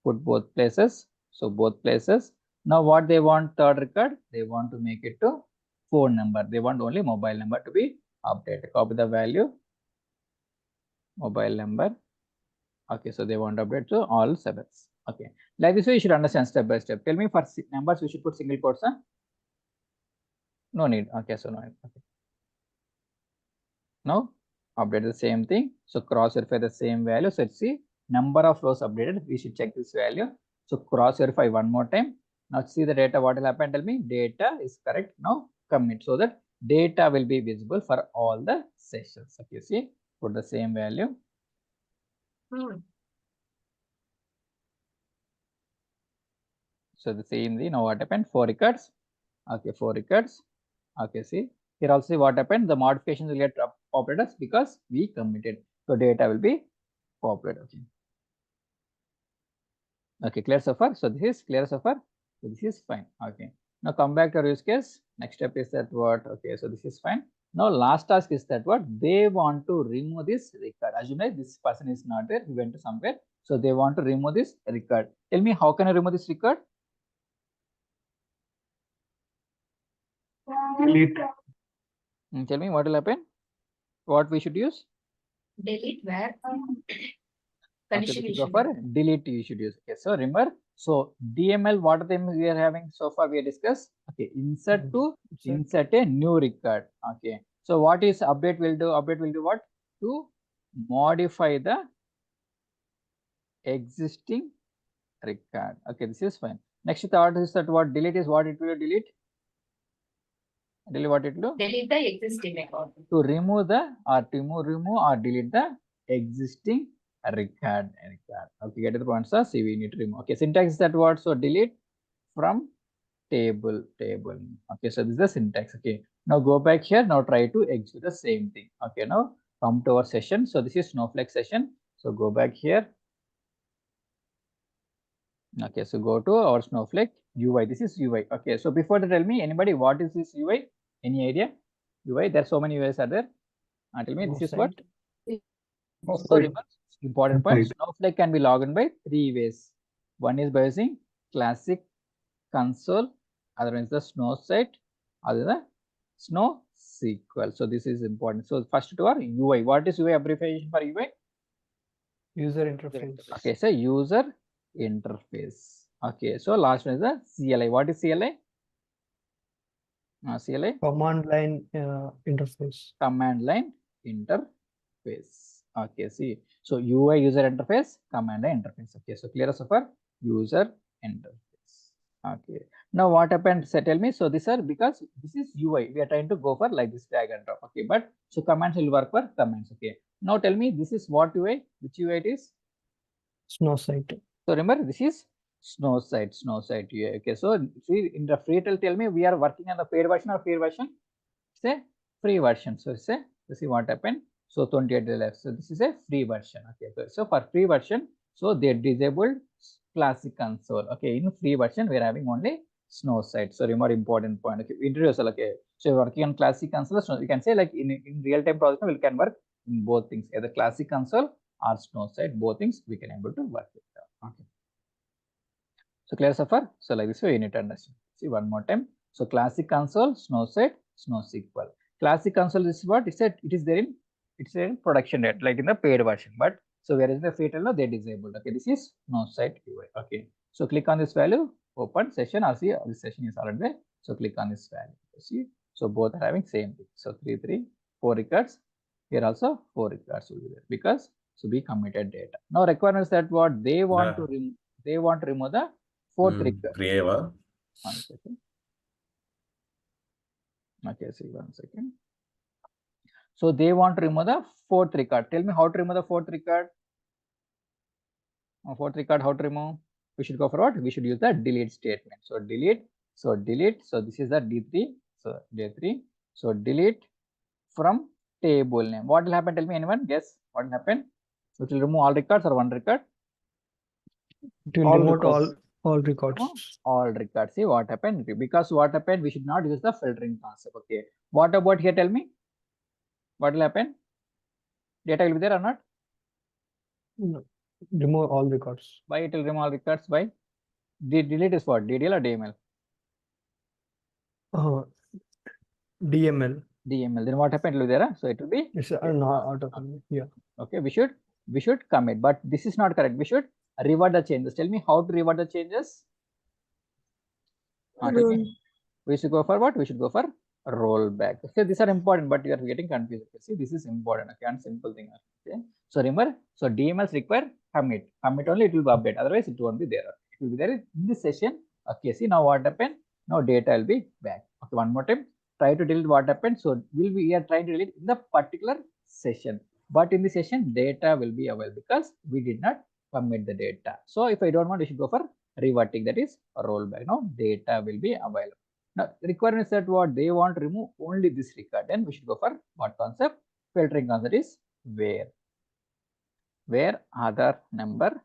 [SPEAKER 1] put both places. So both places. Now what they want third record? They want to make it to phone number. They want only mobile number to be updated. Copy the value, mobile number. Okay, so they want to update to all sevens. Okay, like this way you should understand step by step. Tell me for numbers we should put single quotes. No need. Okay, so no need. Okay. Now update the same thing. So cross verify the same value. So let's see number of rows updated. We should check this value. So cross verify one more time. Now see the data. What will happen? Tell me data is correct. Now commit so that data will be visible for all the sessions. Okay, see, put the same value. So the same thing. Now what happened? 4 records. Okay, 4 records. Okay, see here also what happened? The modifications will get populated because we committed. So data will be populated. Okay. Okay, clear so far. So this is clear so far. So this is fine. Okay. Now come back to our use case. Next step is that what? Okay, so this is fine. Now last task is that what? They want to remove this record. As you know, this person is not there. He went to somewhere. So they want to remove this record. Tell me, how can I remove this record?
[SPEAKER 2] Delete.
[SPEAKER 1] Tell me what will happen? What we should use?
[SPEAKER 6] Delete where
[SPEAKER 1] Okay,
[SPEAKER 6] condition
[SPEAKER 1] we
[SPEAKER 6] you
[SPEAKER 1] should go
[SPEAKER 6] should
[SPEAKER 1] for
[SPEAKER 6] use.
[SPEAKER 1] delete you should use. Okay, so remember, so DML, what are the things we are having so far we have discussed? Okay, insert to insert a new record. Okay, so what is update will do? Update will do what? To modify the existing record. Okay, this is fine. Next thought is that what delete is what it will delete? Delete what it will do?
[SPEAKER 6] Delete the existing record.
[SPEAKER 1] To remove the or to remove or delete the existing record. Okay, get to the point, sir. See, we need to remove. Okay, syntax is that what? So delete from table. Okay, so this is the syntax. Okay, now go back here. Now try to execute the same thing. Okay, now come to our session. So this is Snowflake session. So go back here. Okay, so go to our Snowflake UI. This is UI. Okay, so before that, tell me, anybody, what is this UI? Any idea? UI, there are so many UIs are there. Tell me, this is what? So remember, important point, Snowflake can be logged in by 3 ways. One is by using classic console, other one is the snow site, other the snow SQL. So this is important. So first to our UI. What is UI abbreviation for UI?
[SPEAKER 4] User interface.
[SPEAKER 1] Okay, so user interface. Okay, so last one is the CLI. What is CLI? CLI?
[SPEAKER 4] Command line interface.
[SPEAKER 1] Command line interface. Okay, see. So UI user interface, command line interface. Okay, so clear so far? User interface. Okay. Now what happened? So tell me. So these are because this is UI. We are trying to go for like this drag and drop. Okay, but so commands will work for commands. Okay. Now tell me, this is what UI? Which UI it is?
[SPEAKER 4] Snow site.
[SPEAKER 1] So remember, this is snow site UI. Okay. So see, in the free trial, tell me, we are working on the paid version or free version? It's a free version. So it's a, let's see what happened. So 28 left. So this is a free version. Okay. So for free version, so they disabled classic console. Okay. In free version, we're having only snow site. So remember important point. Okay. Introduce. Okay. So you're working on classic console. So you can say like in real time project, we can work in both things, either classic console or snow site. Both things we can able to work with. Okay. So clear so far? So like this way you need to understand. See one more time. So classic console, snow site, snow SQL. Classic console, this is what it said. It is there in, it's in production rate, like in the paid version. But so whereas in the free trial, they disabled. Okay, this is snow site UI. Okay, so click on this value, open session. Or see, this session is already there. So click on this value. See, so both are having same thing. So 4 records. Here also 4 records will be there because so we committed data. Now requirements that what they want to remove. They want to remove the 4th record. One second. Okay, see 1 second. So they want to remove the 4th record. Tell me how to remove the 4th record. 4th record, how to remove? We should go for what? We should use the delete statement. So delete. So delete. So this is the D3. So D3. So delete from table name. What will happen? Tell me, anyone? Guess what will happen? It will remove all records or one record?
[SPEAKER 4] It will remove all records.
[SPEAKER 1] All records. See what happened? Because what happened? We should not use the filtering concept. Okay. What about here? Tell me. What will happen? Data will be there or not?
[SPEAKER 4] No. Remove all records.
[SPEAKER 1] Why it will remove all records? Why? Delete is what? DDL or DML?
[SPEAKER 4] DML.
[SPEAKER 1] DML. Then what happened? It will be there. So it will be.
[SPEAKER 4] It's not auto. Yeah.
[SPEAKER 1] Okay. We should commit, but this is not correct. We should revert the changes. Tell me how to revert the changes. We should go for what? We should go for rollback. Okay, these are important, but you are getting confused. Okay, see, this is important. Okay, and simple thing. Okay, so remember, so DMLs require commit. Commit only it will be update. Otherwise, it won't be there. It will be there in this session. Okay, see now what happened? Now data will be back. Okay, one more time. Try to delete what happened. So we are trying to delete in the particular session, but in the session data will be available because we did not commit the data. So if I don't want, we should go for reverting, that is a rollback. Now data will be available. Now the requirement is that what they want to remove only this record. Then we should go for what concept? Filtering concept is where other number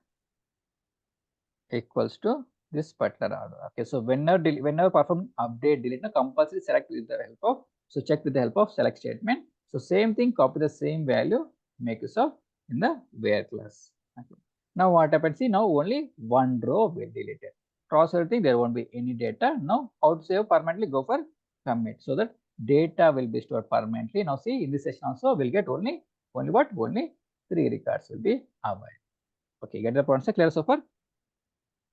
[SPEAKER 1] equals to this particular order. Okay, so whenever perform update delete, now compulsory select with the help of, so check with the help of select statement. So same thing, copy the same value, make use of in the where class. Okay. Now what happens? See, now only one row will be deleted. Cross everything, there won't be any data. Now how to save permanently? Go for commit, so that data will be stored permanently. Now see, in this session also we'll get only what? Only 3 records will be available. Okay, get the point? Clear so far?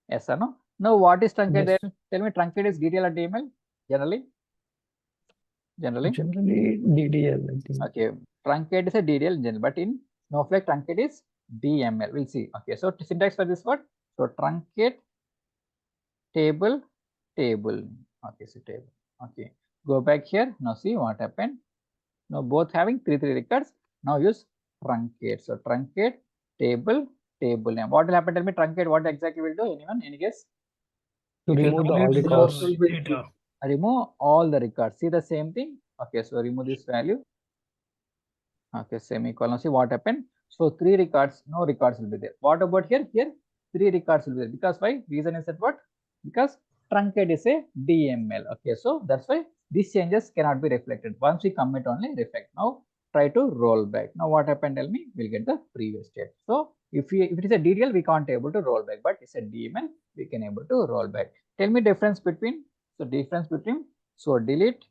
[SPEAKER 1] Yes or no? Now what is truncate?
[SPEAKER 4] Yes.
[SPEAKER 1] Tell me, truncate is DDL or DML? Generally?
[SPEAKER 4] Generally DDL, I think.
[SPEAKER 1] Okay, truncate is a DDL in general, but in Snowflake truncate is DML. We'll see. Okay, so syntax for this word. So truncate table. Okay, so table. Okay, go back here. Now see what happened. Now both having three records. Now use truncate. So truncate table name. What will happen? Tell me, truncate what exactly will do? Anyone? Any guess?
[SPEAKER 4] To remove the all
[SPEAKER 5] Delete
[SPEAKER 4] records.
[SPEAKER 5] the data.
[SPEAKER 1] Remove all the records. See the same thing. Okay, so remove this value. Okay, semicolon. See what happened. So 3 records, no records will be there. What about here? Here 3 records will be there. Because why? Reason is that what? Because truncate is a DML. Okay, so that's why these changes cannot be reflected. Once we commit only reflect. Now try to roll back. Now what happened? Tell me. We'll get the previous state. So if it is a DDL, we can't able to roll back, but it's a DML, we can able to roll back. Tell me difference between. So delete,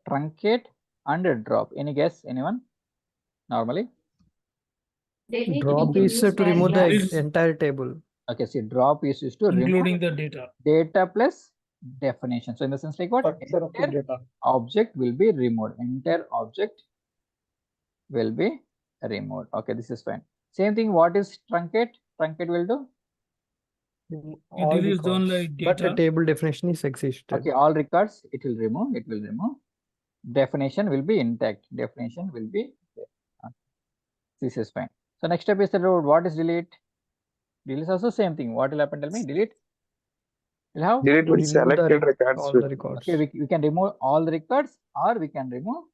[SPEAKER 1] truncate, and drop. Any guess? Anyone? Normally.
[SPEAKER 6] They need
[SPEAKER 4] Drop
[SPEAKER 6] to
[SPEAKER 4] is
[SPEAKER 6] use
[SPEAKER 4] to remove the
[SPEAKER 5] Is-
[SPEAKER 4] entire table.
[SPEAKER 1] Okay, see, drop is used to
[SPEAKER 5] Including
[SPEAKER 1] remove
[SPEAKER 5] the data.
[SPEAKER 1] data plus definition. So in the sense like what?
[SPEAKER 2] Structure of the
[SPEAKER 1] Entire
[SPEAKER 2] data.
[SPEAKER 1] object will be removed. Entire object will be removed. Okay, this is fine. Same thing. What is truncate? Truncate will do.
[SPEAKER 4] Remove
[SPEAKER 5] It
[SPEAKER 4] all
[SPEAKER 5] deletes the
[SPEAKER 4] records.
[SPEAKER 5] only
[SPEAKER 4] But the
[SPEAKER 5] data.
[SPEAKER 4] table definition is existed.
[SPEAKER 1] Okay, all records it will remove. It will remove. Definition will be intact. Definition will be there. Okay. This is fine. So next step is the road. What is delete? Delete is also same thing. What will happen? Tell me. Delete. Will have.
[SPEAKER 7] Delete with
[SPEAKER 4] Remove the
[SPEAKER 7] selected records.
[SPEAKER 4] all the records.
[SPEAKER 1] Okay, we can remove all the records, or we can remove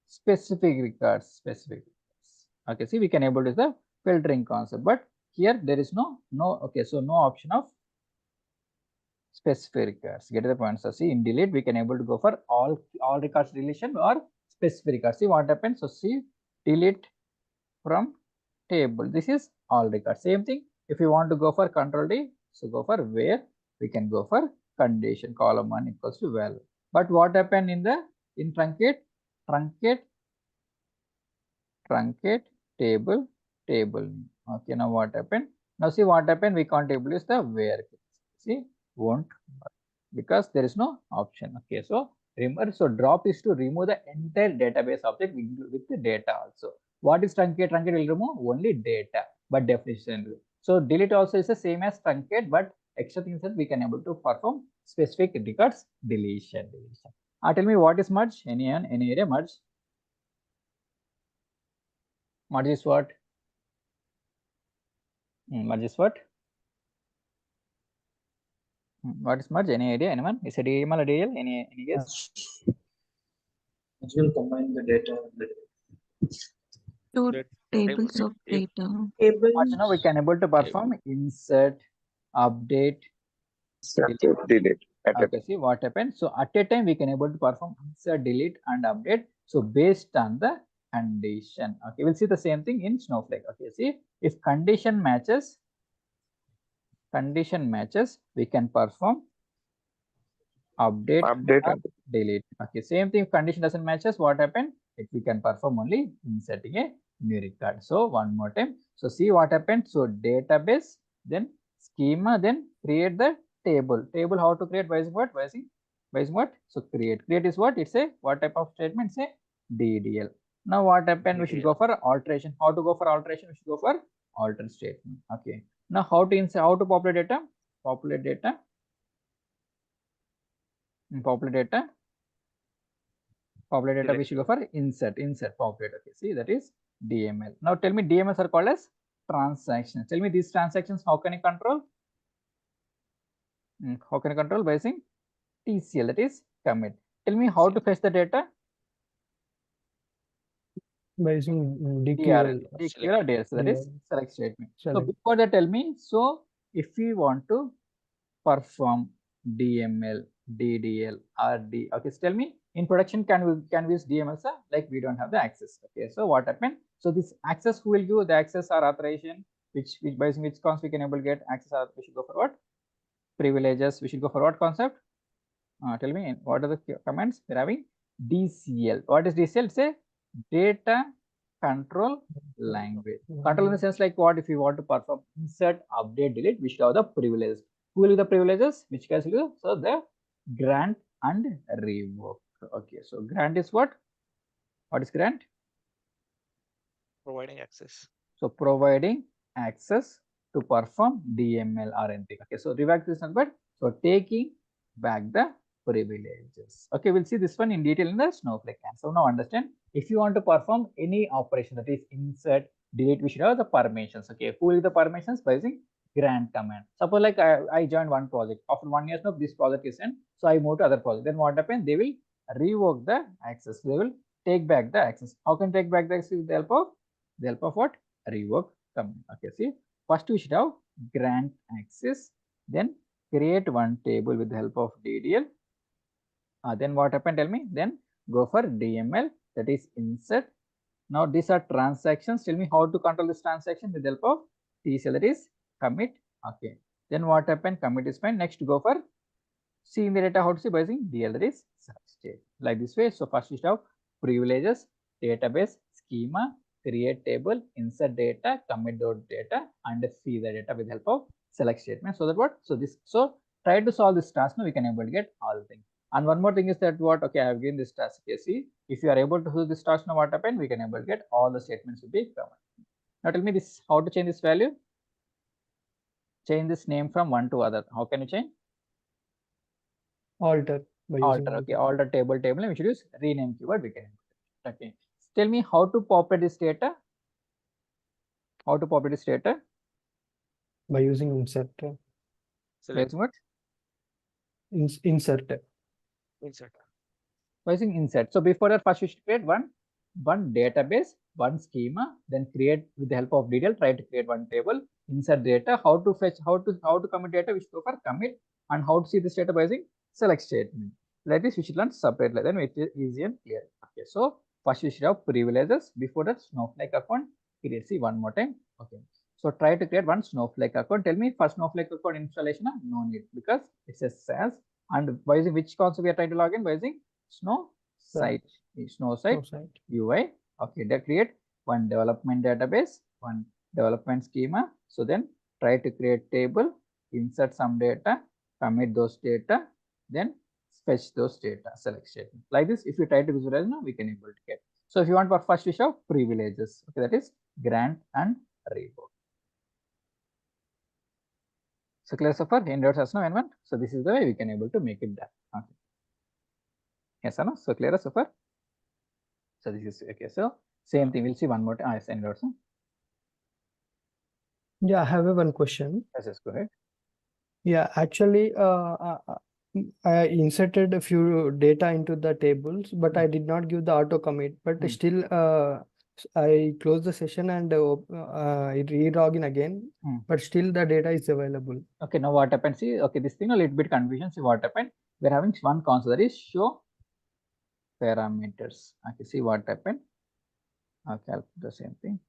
[SPEAKER 1] specific records. Okay, see, we can able to use the filtering concept, but here there is no. Okay, so no option of specific records. Get the point? So see, in delete we can able to go for all records deletion or specific records. See what happens. So see, delete from table. This is all records. Same thing. If you want to go for control D, so go for where we can go for condition column 1 equals to value. But what happened in truncate table. Okay, now what happened? Now see what happened. We can't able to use the where. See, won't work because there is no option. Okay, so remember, so drop is to remove the entire database object with the data also. What is truncate? Truncate will remove only data, but definition. So delete also is the same as truncate, but extra things that we can able to perform specific records deletion. Tell me what is merge? Any area merge? Merge is what? Merge is what? What is merge? Any idea? Anyone? Is it DML or DL? Any guess?
[SPEAKER 2] It will combine the data.
[SPEAKER 8] Two tables of data.
[SPEAKER 1] Merge, now we can able to perform insert, update,
[SPEAKER 7] Delete.
[SPEAKER 1] Okay, see what happens. So at a time we can able to perform insert, delete, and update. So based on the condition. Okay, we'll see the same thing in Snowflake. Okay, see, if condition matches, we can perform update and delete. Okay, same thing. If condition doesn't matches, what happened? We can perform only inserting a new record. So one more time. So see what happened. So database, then schema, then create the table. How to create? By using what? So create is what? It's a what type of statement? It's a DDL. Now what happened? We should go for alteration. How to go for alteration? We should go for alter statement. Okay. Now how to insert? How to populate data? Populate data. We should go for insert populate. Okay, see, that is DML. Now tell me, DMLs are called as transactions. Tell me these transactions, how can you control? How can you control? By using TCL, that is commit. Tell me how to fetch the data?
[SPEAKER 4] By using
[SPEAKER 1] DQL or DL, so that is select statement. So before that, tell me, so if we want to perform DML, DDL, RD. Okay, so tell me in production can we use DML, sir? Like we don't have the access. Okay, so what happened? So this access, who will give the access or authorization? Which by using which cons we can able to get access, or we should go for what? Privileges. We should go for what concept? Tell me what are the commands we're having? DCL. What is DCL? It's a data control language. Control in the sense like what? If you want to perform insert, update, delete, we should have the privileges. Who will be the privileges? Which guys will do? So the grant and revoke. Okay, so grant is what? What is grant?
[SPEAKER 9] Providing access.
[SPEAKER 1] So providing access to perform DML or anything. Okay, so revoke is number. So taking back the privileges. Okay, we'll see this one in detail in the Snowflake. So now understand, if you want to perform any operation, that is insert, delete, we should have the permissions. Okay, who will the permissions? By using grant command. Suppose like I joined one project. After 1 year, this project is end. So I move to other project. Then what happens? They will revoke the access. They will take back the access. How can take back the access? With the help of what? Revoke command. Okay, see, first we should have grant access, then create one table with the help of DDL. Then what happened? Tell me. Then go for DML, that is insert. Now these are transactions. Tell me how to control this transaction with the help of TCL, that is commit. Okay. Then what happened? Commit is fine. Next go for seeing the data, how to see by using DL, that is state. Like this way. So first we should have privileges, database, schema, create table, insert data, commit data, and see the data with the help of select statement. So that what? So try to solve this task. Now we can able to get all the things. And one more thing is that what? Okay, I have given this task. Okay, see, if you are able to do this task, now what happened? We can able to get all the statements will be covered. Now tell me this, how to change this value? Change this name from one to other. How can you change?
[SPEAKER 4] Alter.
[SPEAKER 1] Alter. Okay, alter table. We should use rename keyword. We can. Okay. Tell me how to populate this data. How to populate this data?
[SPEAKER 4] By using insert.
[SPEAKER 1] By what?
[SPEAKER 4] Insert.
[SPEAKER 9] Insert.
[SPEAKER 1] By using insert. So before that, first you should create one database, one schema, then create with the help of detail, try to create one table, insert data, how to fetch, how to commit data, we should go for commit, and how to see this data by using select statement. Like this, we should learn separately, then it is easy and clear. Okay, so first you should have privileges. Before that, Snowflake account, create, see one more time. Okay, so try to create one Snowflake account. Tell me for Snowflake account installation, no need, because it says SaaS. And by using which console we are trying to log in? By using Snowsite UI. Okay, they create one development database, one development schema. So then try to create table, insert some data, commit those data, then fetch those data, select statement. Like this, if you try to visualize now, we can able to get. So if you want for first, we show privileges. Okay, that is grant and revoke. So clear so far? Indoors as no anyone. So this is the way we can able to make it done. Okay. Yes or no? So clear so far? So this is okay. So same thing. We'll see one more time. Yes, indoors.
[SPEAKER 4] Yeah, I have one question.
[SPEAKER 1] Yes, go ahead.
[SPEAKER 4] Yeah, actually, I inserted a few data into the tables, but I did not give the auto commit. But still, I close the session and I re-log in again. But still, the data is available.
[SPEAKER 1] Okay, now what happened? See, okay, this thing a little bit confusion. See what happened? We're having one console, that is show parameters. Okay, see what happened? Okay, I'll put the same thing.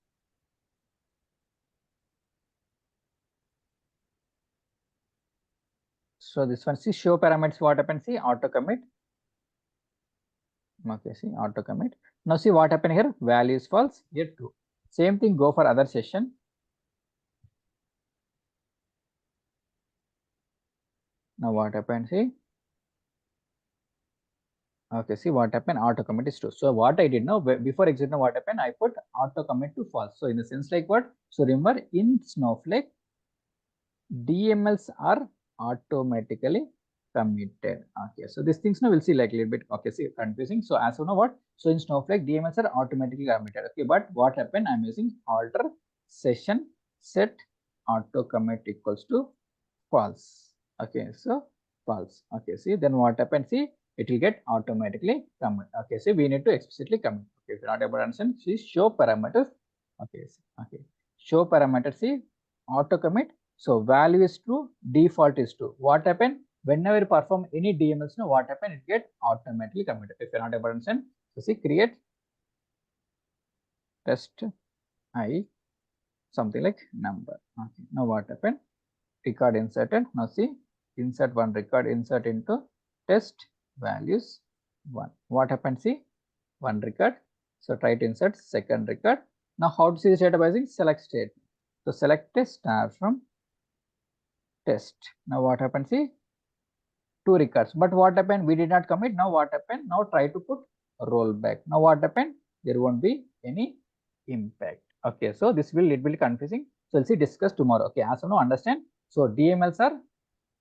[SPEAKER 1] So this one, see show parameters, what happened? See auto commit. Okay, see auto commit. Now see what happened here? Value is false, here true. Same thing, go for other session. Now what happened? See. Okay, see what happened? Auto commit is true. So what I did now, before exit, now what happened? I put auto commit to false. So in the sense like what? So remember in Snowflake, DMLs are automatically committed. Okay, so these things now we'll see like a little bit. Okay, see confusing. So as of now what? So in Snowflake, DMLs are automatically committed. Okay, but what happened? I'm using alter session set auto commit equals to false. Okay, so false. Okay, see then what happened? See, it will get automatically commit. Okay, so we need to explicitly commit. Okay, if you're not able to understand, see show parameters. Okay, see, okay, show parameters. See auto commit So value is true, default is true. What happened? Whenever you perform any DMLs, what happened? It get automatically committed. If you're not able to understand, so see, create test I something like number. Okay. Now what happened? Record inserted. Now see, insert one record, insert into test values 1. What happened? See, one record. So try to insert second record. Now how to see this data by using select statement. So select a star from test. Now what happened? See, 2 records. But what happened? We did not commit. Now what happened? Now try to put rollback. Now what happened? There won't be any impact. Okay, so this will it will be confusing. So we'll see discuss tomorrow. Okay, as of now understand. So DMLs are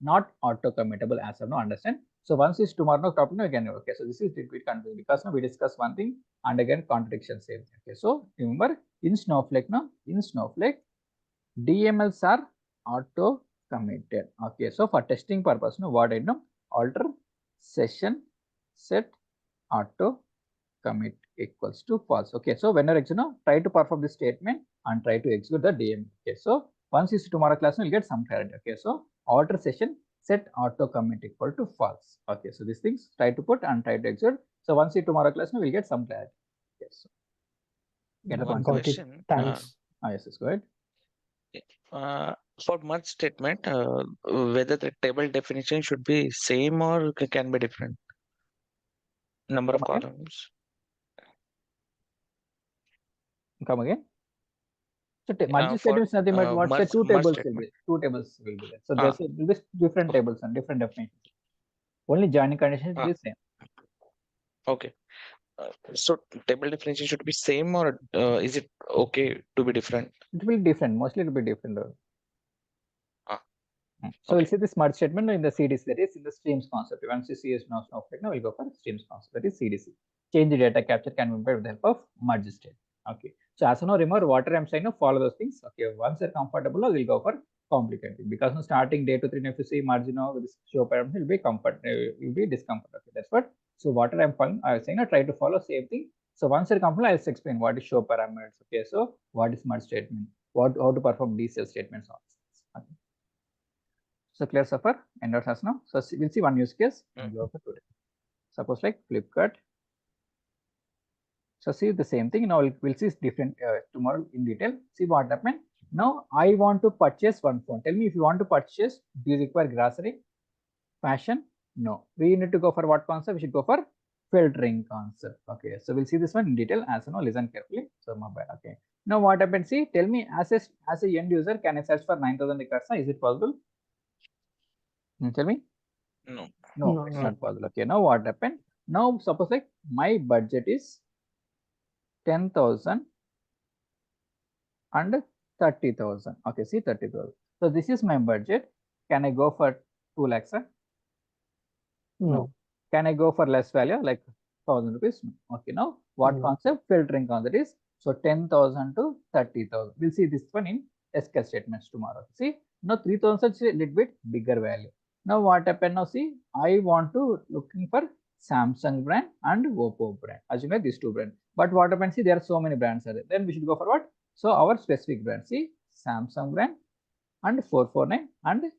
[SPEAKER 1] not auto committable as of now understand. So once is tomorrow topic again. Okay, so this is a bit confusing because now we discuss one thing and again contradiction same. Okay, so remember in Snowflake now in Snowflake DMLs are auto committed. Okay, so for testing purpose now what I know alter session set auto commit equals to false. Okay, so whenever try to perform this statement and try to execute the DML. Okay, so once you see tomorrow class, you'll get some clarity. Okay, so alter session set auto commit equal to false. Okay, so these things try to put and try to execute. So once you see tomorrow class, we'll get some clarity. Yes. So, get
[SPEAKER 9] One
[SPEAKER 1] the
[SPEAKER 9] question.
[SPEAKER 4] Thanks.
[SPEAKER 1] Yes, go ahead.
[SPEAKER 9] For merge statement, whether the table definition should be same or can be different. Number of columns.
[SPEAKER 1] Come again. So merge statement is nothing but what say two tables will be. Two tables will be there. So there's this different tables and different definitions. Only joining condition is the same.
[SPEAKER 9] Okay. So table definition should be same or is it okay to be different?
[SPEAKER 1] It will be different. Mostly it will be different. So
[SPEAKER 9] okay.
[SPEAKER 1] we'll see this merge statement in the CDC, that is in the streams concept. Once you see is now Snowflake, now we'll go for streams concept, that is CDC. Change the data capture can be made with the help of merge statement. Okay. So as of now, remember what I'm saying, follow those things. Okay. Once you're comfortable, we'll go for complicated because now starting day 2, 3, if you see merge, with this show parameter, will be comfort, will be discomfort. Okay. That's what. So what I'm following, I was saying, try to follow same thing. So once you're comfortable, I'll explain what is show parameters. Okay. So what is merge statement? How to perform DCL statements on this. Okay. So clear so far, end of class now. So we'll see one use case and go for today. Suppose like Flipkart. So see the same thing. Now we'll see different tomorrow in detail. See what happened. Now I want to purchase one phone. Tell me if you want to purchase, do you require grocery, fashion? No. We need to go for what concept? We should go for filtering concept. Okay. So we'll see this one in detail. As you know, listen carefully. So mobile. Okay. Now what happened? See, tell me as a end user, can I search for 9,000 records? Is it possible? Tell me. No, it's not possible. Okay, now what happened? Now suppose like my budget is 10,000 and 30,000. Okay, see 30,000. So this is my budget. Can I go for 2 lakhs? No. Can I go for less value like 1,000 rupees? No. Okay, now what concept? Filtering concept is so 10,000 to 30,000. We'll see this one in SQL statements tomorrow. See, now 3,000 is a little bit bigger value. Now what happened? Now see, I want to looking for Samsung brand and Oppo brand. As you know, these two brands. But what happened? See, there are so many brands are there. Then we should go for what? So our specific brand. See, Samsung brand and 449 and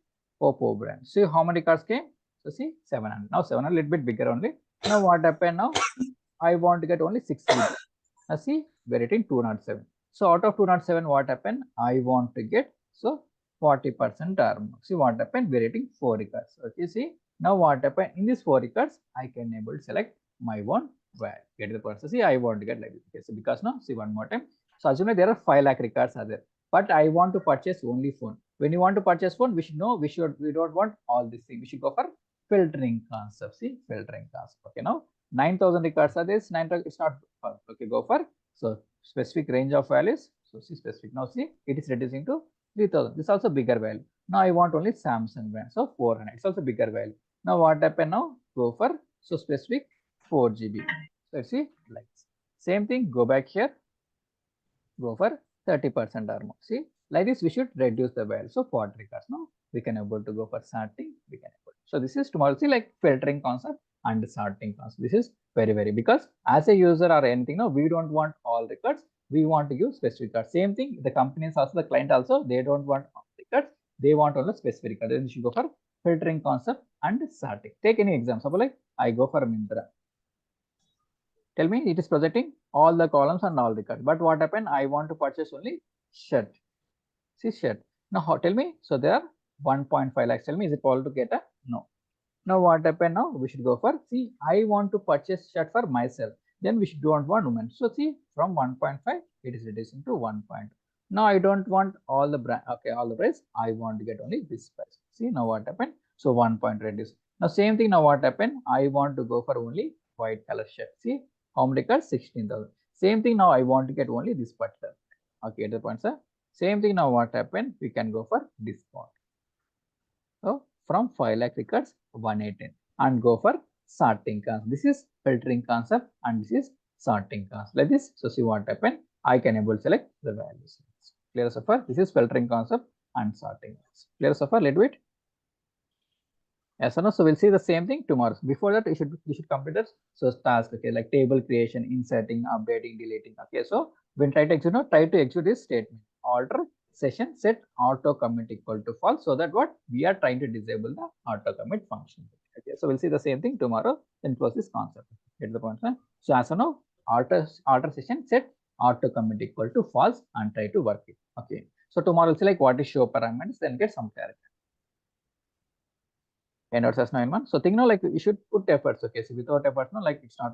[SPEAKER 1] Oppo brand. See how many cards came? So see 700. Now 700 a little bit bigger only. Now what happened? Now I want to get only 6 GB. Now see, we're getting 207. So out of 207, what happened? I want to get so 40% term. See what happened? We're getting 4 records. Okay, see now what happened? In these 4 records, I can able to select my one value. Get the person. See, I want to get like this. Okay, so because now see one more time. So assume there are 5 lakh records are there, but I want to purchase only phone. When you want to purchase phone, we should know we don't want all these things. We should go for filtering concept. See filtering concept. Okay, now 9,000 records are this. 9,000 it's not okay. Go for so specific range of values. So see specific. Now see it is reducing to 3,000. This is also bigger value. Now I want only Samsung brand. So 400. It's also bigger value. Now what happened? Now go for so specific 4 GB. So see like same thing. Go back here. Go for 30% or more. See like this we should reduce the value. So 40 records. Now we can able to go for sorting. We can able. So this is tomorrow. See like filtering concept and sorting concept. This is very because as a user or anything, no, we don't want all records. We want to use specific records. Same thing. The companies also, the client also, they don't want all records. they want only specific record. Then you should go for filtering concept and sorting. Take any example. Suppose like I go for Mindra. Tell me it is projecting all the columns and all records. But what happened? I want to purchase only shirt. See shirt. Now tell me. So there are 1.5 lakhs. Tell me, is it possible to get a no? Now what happened? Now we should go for, see, I want to purchase shirt for myself. Then we should don't want women. So see, from 1.5 it is reducing to 1. Now I don't want all the brand. Okay, all the price. I want to get only this price. See now what happened? So 1 point reduce. Now same thing. Now what happened? I want to go for only white color shirt. See how many cards? 16,000. Same thing. Now I want to get only this particular. Okay, the point, sir. Same thing. Now what happened? We can go for discount. So from 5 lakh records 118 and go for sorting concept. This is filtering concept and this is sorting concept like this. So see what happened. I can able to select the values. Clear so far? This is filtering concept and sorting concept. Clear so far? Little bit. Yes or no? So we'll see the same thing tomorrow. Before that, you should complete this. So task, okay, like table creation, inserting, updating, deleting. Okay, so when try to execute this statement, alter session set auto commit equal to false, so that what we are trying to disable the auto commit function. Okay, so we'll see the same thing tomorrow. Then close this concept. Get the point, right? So as of now, alter session set auto commit equal to false and try to work it. Okay, so tomorrow we'll see like what is show parameters, then get some clarity. And notes as 9 months. So think now like you should put efforts. Okay, so without efforts, no, like it's not